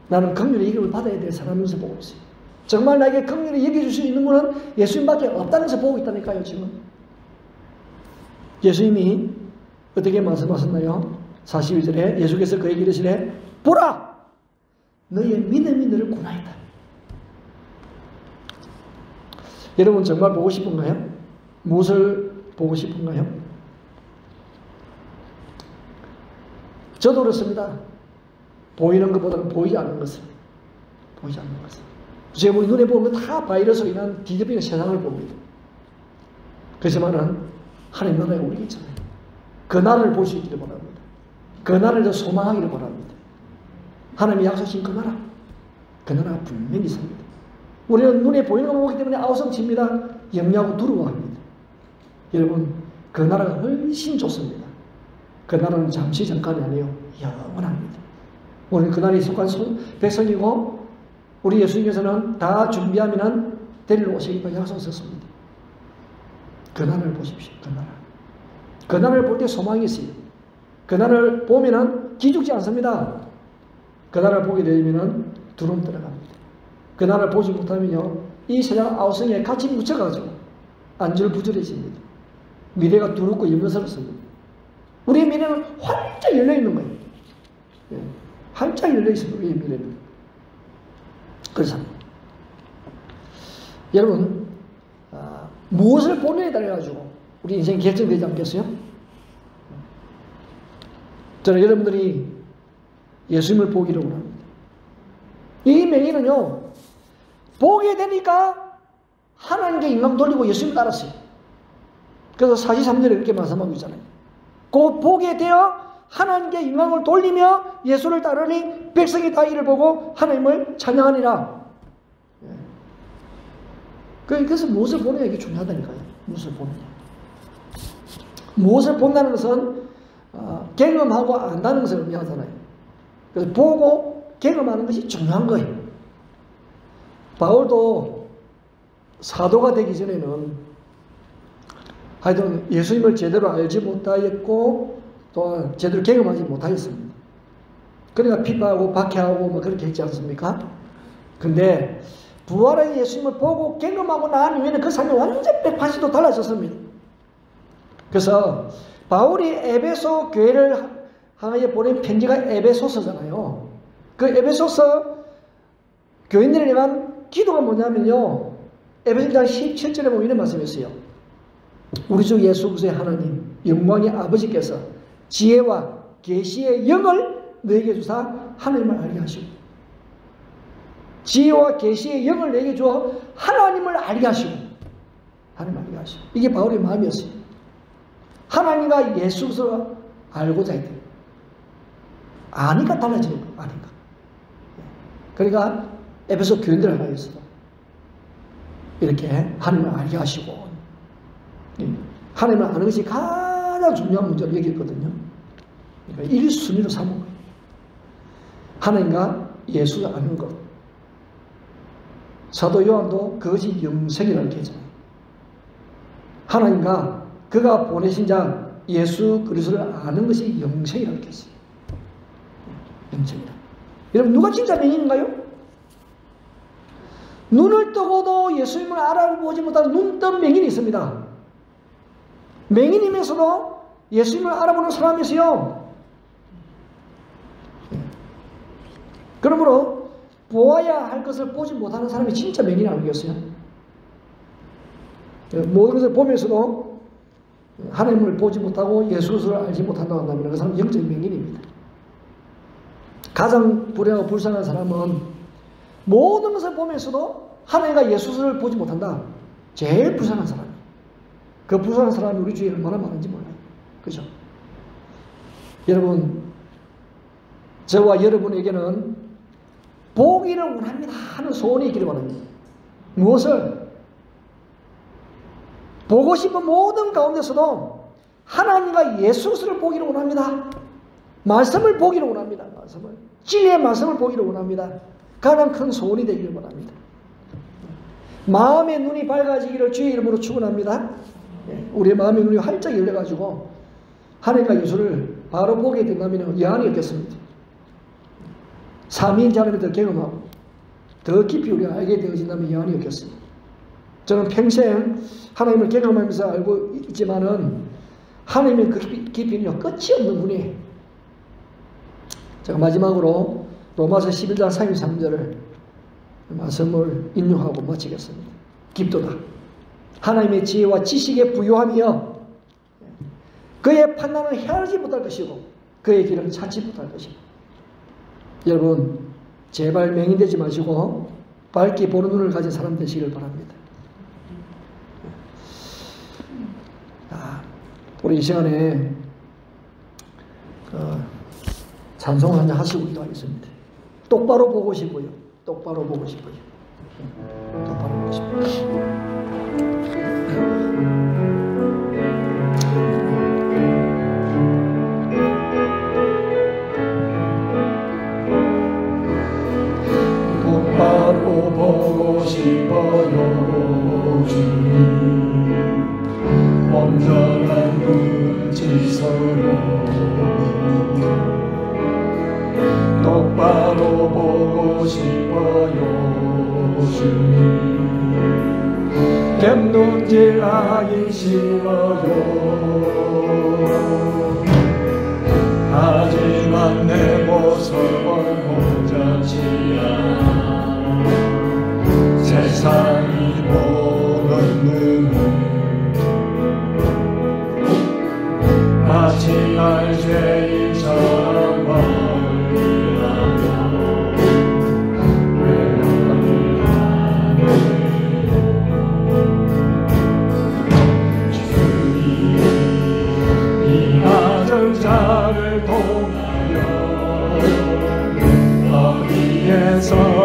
나는 긍휼의 이름을 받아야 될 사람인 것을 보고 있어요. 정말 나에게 긍휼히 여겨줄 수 있는 분은 예수님밖에 없다는 것을 보고 있다니까요 지금. 예수님이 어떻게 말씀하셨나요? 41절에 예수께서 그에게 이르시되 보라! 너의 믿음이 너를 구원하였다. 여러분 정말 보고 싶은가요? 무엇을 보고 싶은가요? 저도 그렇습니다. 보이는 것보다는 보이지 않는 것을. 보이지 않는 것을. 제가 우리 눈에 보는 건 다 바이러스로 인한 뒤덮이는 세상을 봅니다. 그렇지만은 하나님 나라에 우리 있잖아요. 그 나라를 볼 수 있기를 바랍니다. 그 나라를 더 소망하기를 바랍니다. 하나님이 약속하신 그 나라. 그 나라가 분명히 있습니다. 우리는 눈에 보이는 것만 보기 때문에 아우성칩니다. 염려하고 두려워합니다. 여러분 그 나라가 훨씬 좋습니다. 그 나라는 잠시 잠깐이 아니에요. 영원합니다. 우리는 그 나라에 속한 백성이고 우리 예수님께서는 다 준비하면 데리러 오시기로 약속하셨습니다. 그 나라를 보십시오. 그 나라. 그 나라를 볼 때 소망이 있어요. 그 나라를 보면은 기죽지 않습니다. 그 나라를 보게 되면은 두려움 들어갑니다. 그 나라를 보지 못하면요 이 세상 아우성에 같이 묻혀가지고 안절부절해집니다. 미래가 두렵고 염려스럽습니다. 우리의 미래는 활짝 열려있는 거예요. 예. 활짝 열려있습니다. 우리의 미래는. 그래서 여러분 무엇을 보느냐에 따라가지고 우리 인생이 결정되지 않겠어요? 저는 여러분들이 예수님을 보기를 원합니다. 이 맹인은요 보게 되니까 하나님께 영광 돌리고 예수님을 따랐어요. 그래서 43절에 이렇게 말씀하고 있잖아요. 곧 보게 되어 하나님께 영광을 돌리며 예수를 따르니 백성이 다 이를 보고 하나님을 찬양하니라. 그래서 무엇을 보느냐 이게 중요하다니까요. 무엇을 보느냐. 무엇을 본다는 것은 경험하고 안다는 것을 의미하잖아요. 그래서 보고 경험하는 것이 중요한 거예요. 바울도 사도가 되기 전에는 하여튼 예수님을 제대로 알지 못하였고 또한 제대로 경험하지 못하였습니다. 그러니까 핍박하고 박해하고 뭐 그렇게 했지 않습니까? 근데 부활한 예수님을 보고 경험하고 난 이후에는 그 삶이 완전 180도 달라졌습니다. 그래서 바울이 에베소 교회를 향하여 보낸 편지가 에베소서잖아요. 그 에베소서 교인들에 대한 기도가 뭐냐면요. 에베소서 17절에 보면 이런 말씀이 있어요. 우리 주 예수 그리스도의 하나님 영광의 아버지께서 지혜와 계시의 영을 너에게 주사 하나님을 알게 하시고 지혜와 계시의 영을 내게 주어 하나님을 알게 하시고 하나님을 알게 하시고 이게 바울의 마음이었어요. 하나님과 예수 그리스도를 알고자 했대요. 아니까 달라지는 거예요. 아니까. 그러니까 에베소 교인들을 향해서도 이렇게 하나님을 알게 하시고 하나님을 아는 것이 가장 중요한 문제로 여겼거든요. 그러니까 1순위로 삼은 거예요. 하나님과 예수를 아는 것. 사도 요한도 그것이 영생이라고 얘기하잖아요. 하나님과 그가 보내신 자 예수 그리스도를 아는 것이 영생이라고 얘기했어요. 영생이다. 여러분 누가 진짜 맹인인가요? 눈을 뜨고도 예수님을 알아보지 못한 눈뜬 맹인이 있습니다. 맹인이면서도 예수님을 알아보는 사람이 있어요. 그러므로 보아야 할 것을 보지 못하는 사람이 진짜 맹인이 아니겠어요? 모든 것을 보면서도 하나님을 보지 못하고 예수를 알지 못한다고 한다면 그 사람은 영적인 맹인입니다. 가장 불행하고 불쌍한 사람은 모든 것을 보면서도 하나님과 예수를 보지 못한다. 제일 불쌍한 사람이에요. 그 불쌍한 사람이 우리 주위에 얼마나 많은지 몰라요. 그죠? 여러분, 저와 여러분에게는 보기를 원합니다 하는 소원이 있기를 바랍니다. 무엇을? 보고 싶은 모든 가운데서도 하나님과 예수를 보기를 원합니다. 말씀을 보기를 원합니다. 말씀을. 진리의 말씀을 보기를 원합니다. 가장 큰 소원이 되기를 원합니다. 마음의 눈이 밝아지기를 주의 이름으로 축원합니다. 우리의 마음의 눈이 활짝 열려가지고 하나님과 예수를 바로 보게 된다면 여한이 없겠습니다. 삼위일체 하나님을 더 경험하고 더 깊이 우리가 알게 되어진다면 여한이 없겠습니다. 저는 평생 하나님을 경험하면서 알고 있지만은 하나님의 깊이는요 끝이 없는 분이에요. 제가 마지막으로 로마서 11장 33절을 말씀을 인용하고 마치겠습니다. 깊도다. 하나님의 지혜와 지식에 부유하며 그의 판단을 헤아리지 못할 것이고 그의 길은 찾지 못할 것이고. 여러분 제발 맹인되지 마시고 밝게 보는 눈을 가진 사람 되시길 바랍니다. 우리 이 시간에 찬송을 한잔 하시고 기도하겠습니다. 똑바로 보고 싶어요. 똑바로 보고 싶어요. 똑바로 보고 싶어요. 똑바로 보고 싶어요 주님 온전한 눈짓으로 똑바로 보고 싶어요 주님 갯눈질 하기 싫어요 하지만 내 모습은 혼자지야 세상이 보는 눈은 마치 날 죄인처럼 멀리하며 외로움을 하네 주님 이 낮은 자를 통하여 어디에 서시려고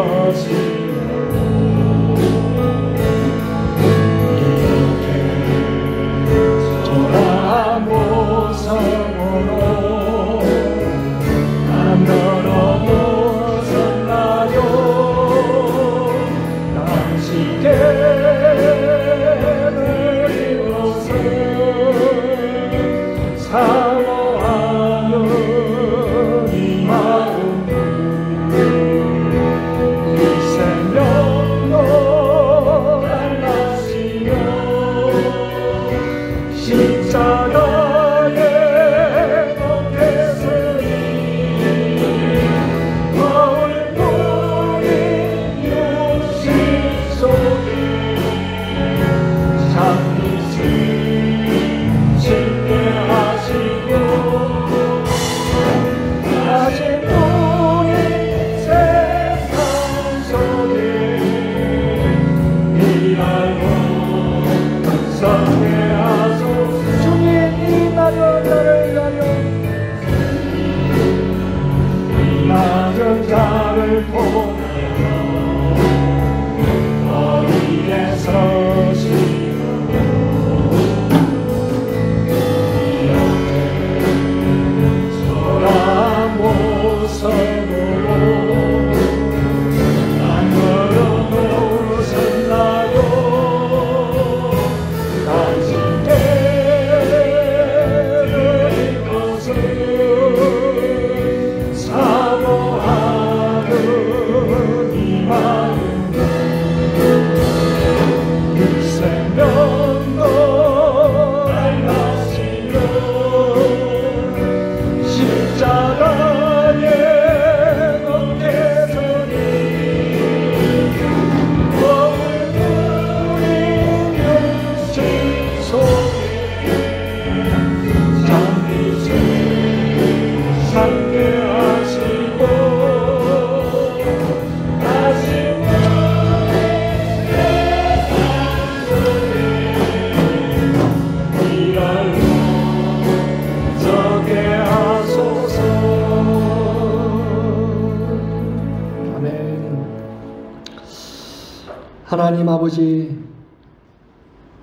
하나님 아버지,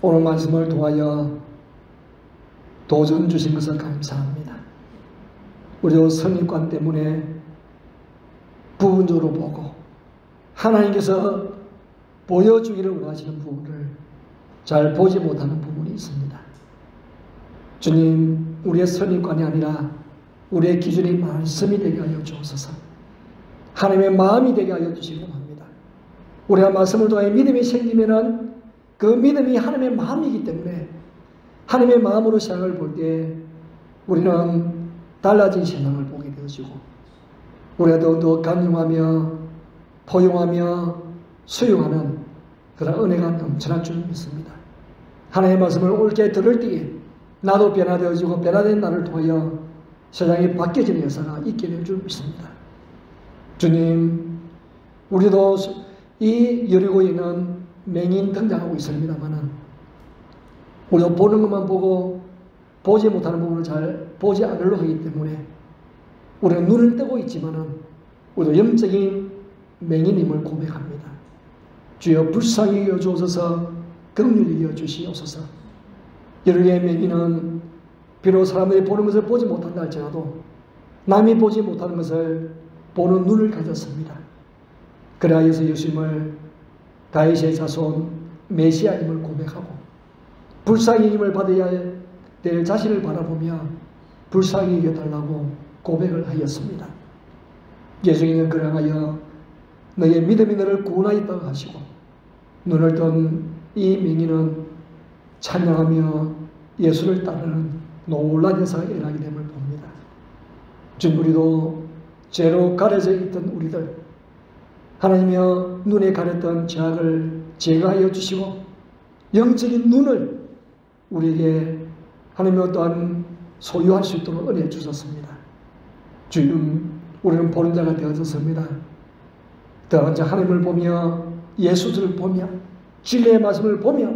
오늘 말씀을 통하여 도전 주신 것을 감사합니다. 우리도 선입관 때문에 부분적으로 보고 하나님께서 보여주기를 원하시는 부분을 잘 보지 못하는 부분이 있습니다. 주님, 우리의 선입관이 아니라 우리의 기준이 말씀이 되게 하여 주옵소서. 하나님의 마음이 되게 하여 주시기 바랍니다. 우리가 말씀을 통해 믿음이 생기면은 그 믿음이 하나님의 마음이기 때문에 하나님의 마음으로 세상을 볼 때 우리는 달라진 세상을 보게 되어지고 우리가 더 간용하며 포용하며 수용하는 그런 은혜가 넘쳐날 줄 믿습니다. 하나님의 말씀을 옳게 들을 때에 나도 변화되어지고 변화된 나를 통하여 세상이 바뀌어지는 역사가 있게 될 줄 믿습니다. 주님, 우리도 이 여리고에는 맹인 등장하고 있습니다만은 우리가 보는 것만 보고 보지 못하는 부분을 잘 보지 않으려고 하기 때문에 우리는 눈을 뜨고 있지만은 우리도 영적인 맹인임을 고백합니다. 주여 불쌍히 여주옵소서, 긍휼히 여주시옵소서. 여러분의 맹인은 비록 사람들이 보는 것을 보지 못한다 할지라도 남이 보지 못하는 것을 보는 눈을 가졌습니다. 그래서 예수님을 다윗의 자손 메시아임을 고백하고 불쌍히 힘을 받아야 될 자신을 바라보며 불쌍히 여겨달라고 고백을 하였습니다. 예수님은 그러하여 너의 믿음이 너를 구원하였다고 하시고 눈을 뜬 이 맹인은 찬양하며 예수를 따르는 놀라운 역사가 일어나게 됨을 봅니다. 주님, 우리도 죄로 가려져 있던 우리들 하나님이여 눈에 가렸던 죄악을 제거하여 주시고 영적인 눈을 우리에게 하나님이여 또한 소유할 수 있도록 은혜 주셨습니다. 주님, 우리는 보는 자가 되어졌습니다. 더한 자 하나님을 보며 예수들을 보며 진리의 말씀을 보며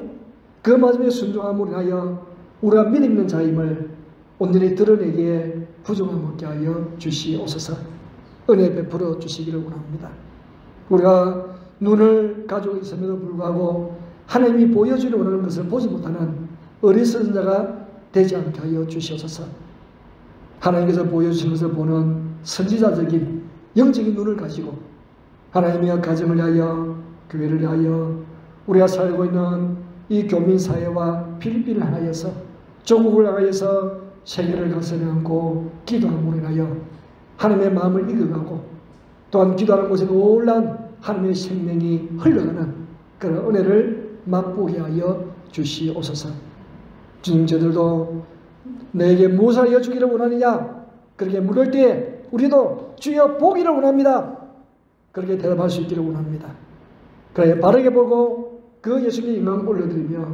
그 말씀에 순종함으로 하여 우리가 믿음 있는 자임을 온전히 드러내기에 부족함 없게 하여 주시옵소서. 은혜 베풀어 주시기를 원합니다. 우리가 눈을 가지고 있음에도 불구하고 하나님이 보여주려 원하는 것을 보지 못하는 어리석은 자가 되지 않게 하여 주시옵소서. 하나님께서 보여주신 것을 보는 선지자적인 영적인 눈을 가지고 하나님의 가정을 위하여 교회를 위하여 우리가 살고 있는 이 교민사회와 필리핀을 향하여서 조국을 향하여서 세계를 가슴에 안고 기도함으로 인하여 하나님의 마음을 익어가고 또한 기도하는 곳에 놀라운 하나님의 생명이 흘러가는 그런 은혜를 맛보게 하여 주시옵소서. 주님, 저들도 너에게 무엇을 하여 주기를 원하느냐 그렇게 물을 때 우리도 주여 보기를 원합니다. 그렇게 대답할 수 있기를 원합니다. 그래 바르게 보고 그 예수님의 영광을 올려드리며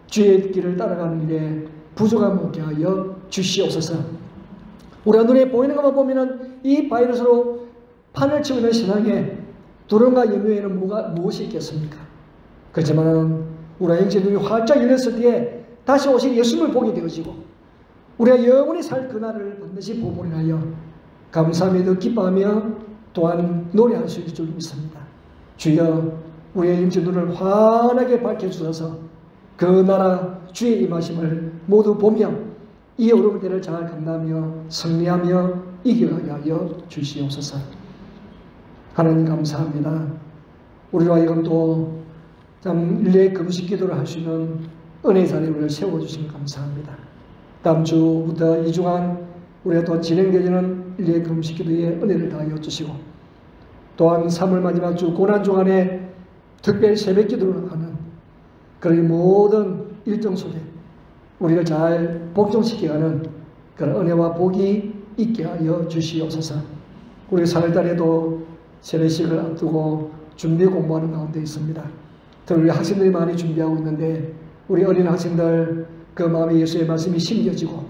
주의 길을 따라가는 일에 부족함 없게 하여 주시옵소서. 우리가 눈에 보이는 것만 보면은 이 바이러스로 판을 치고 있는 세상에 두려움과 염려에는 무엇이 있겠습니까? 그렇지만 우리가 영적인 눈이 활짝 열렸을 때에 다시 오실 예수님을 보게 되어지고 우리가 영원히 살 그날을 반드시 보고 인하여 감사하며 기뻐하며 또한 노래할 수 있을 줄 믿습니다. 주여 우리의 영적 눈을 환하게 밝혀주셔서 그 나라 주의 임하심을 모두 보며 이 어려운 때를 잘 감당하며 승리하며 이겨가게 하여 주시옵소서. 하나님 감사합니다. 우리로 하여금 또 참 일례 금식 기도를 할 수 있는 은혜의 자리에 우리를 세워주시면 감사합니다. 다음 주부터 2주간 우리가 또 진행되는 일례 금식 기도에 은혜를 다하여 주시고 또한 3월 마지막 주 고난 주간에 특별히 새벽 기도를 하는 그런 모든 일정 속에 우리를 잘 복종시켜가는 그런 은혜와 복이 있게 하여 주시옵소서. 우리 4월달에도 세례식을 앞두고 준비 공부하는 가운데 있습니다. 특히 우리 학생들이 많이 준비하고 있는데 우리 어린 학생들 그 마음에 예수의 말씀이 심겨지고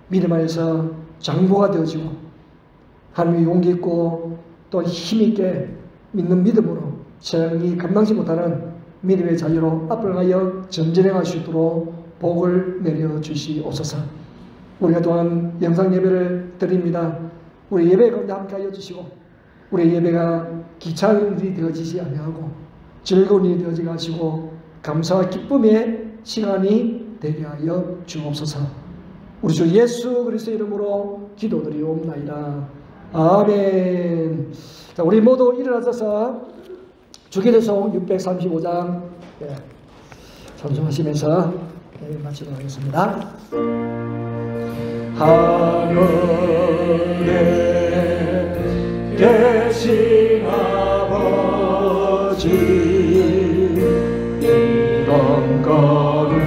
믿음 안에서 장보가 되어지고 하나님의 용기 있고 또 힘있게 믿는 믿음으로 세상이 감당치 못하는 믿음의 자유로 앞을 가여 전진행할 수 있도록 복을 내려주시옵소서. 우리가 또한 영상 예배를 드립니다. 우리 예배 가운데 함께 하여 주시고 우리 예배가 귀찮은 일이 되어지지 아니하고 즐거운 일이 되어지게 하시고 감사와 기쁨의 시간이 되게 하여 주옵소서. 우리 주 예수 그리스도의 이름으로 기도드리옵나이다. 아멘. 자, 우리 모두 일어나셔서 주기도송 635장 찬송하시면서 마치도록 하겠습니다. 하늘에 계신 아버지 이런 거룩한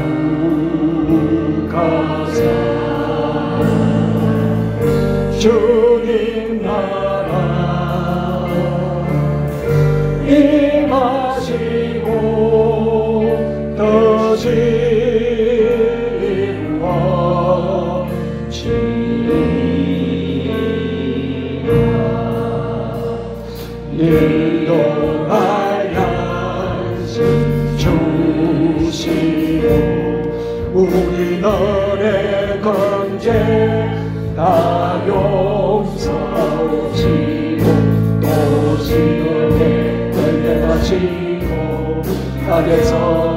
일용할 양식 주시고 우리 너의 건재 다 용서하시고 또 시험에 걸려 가시고 땅에서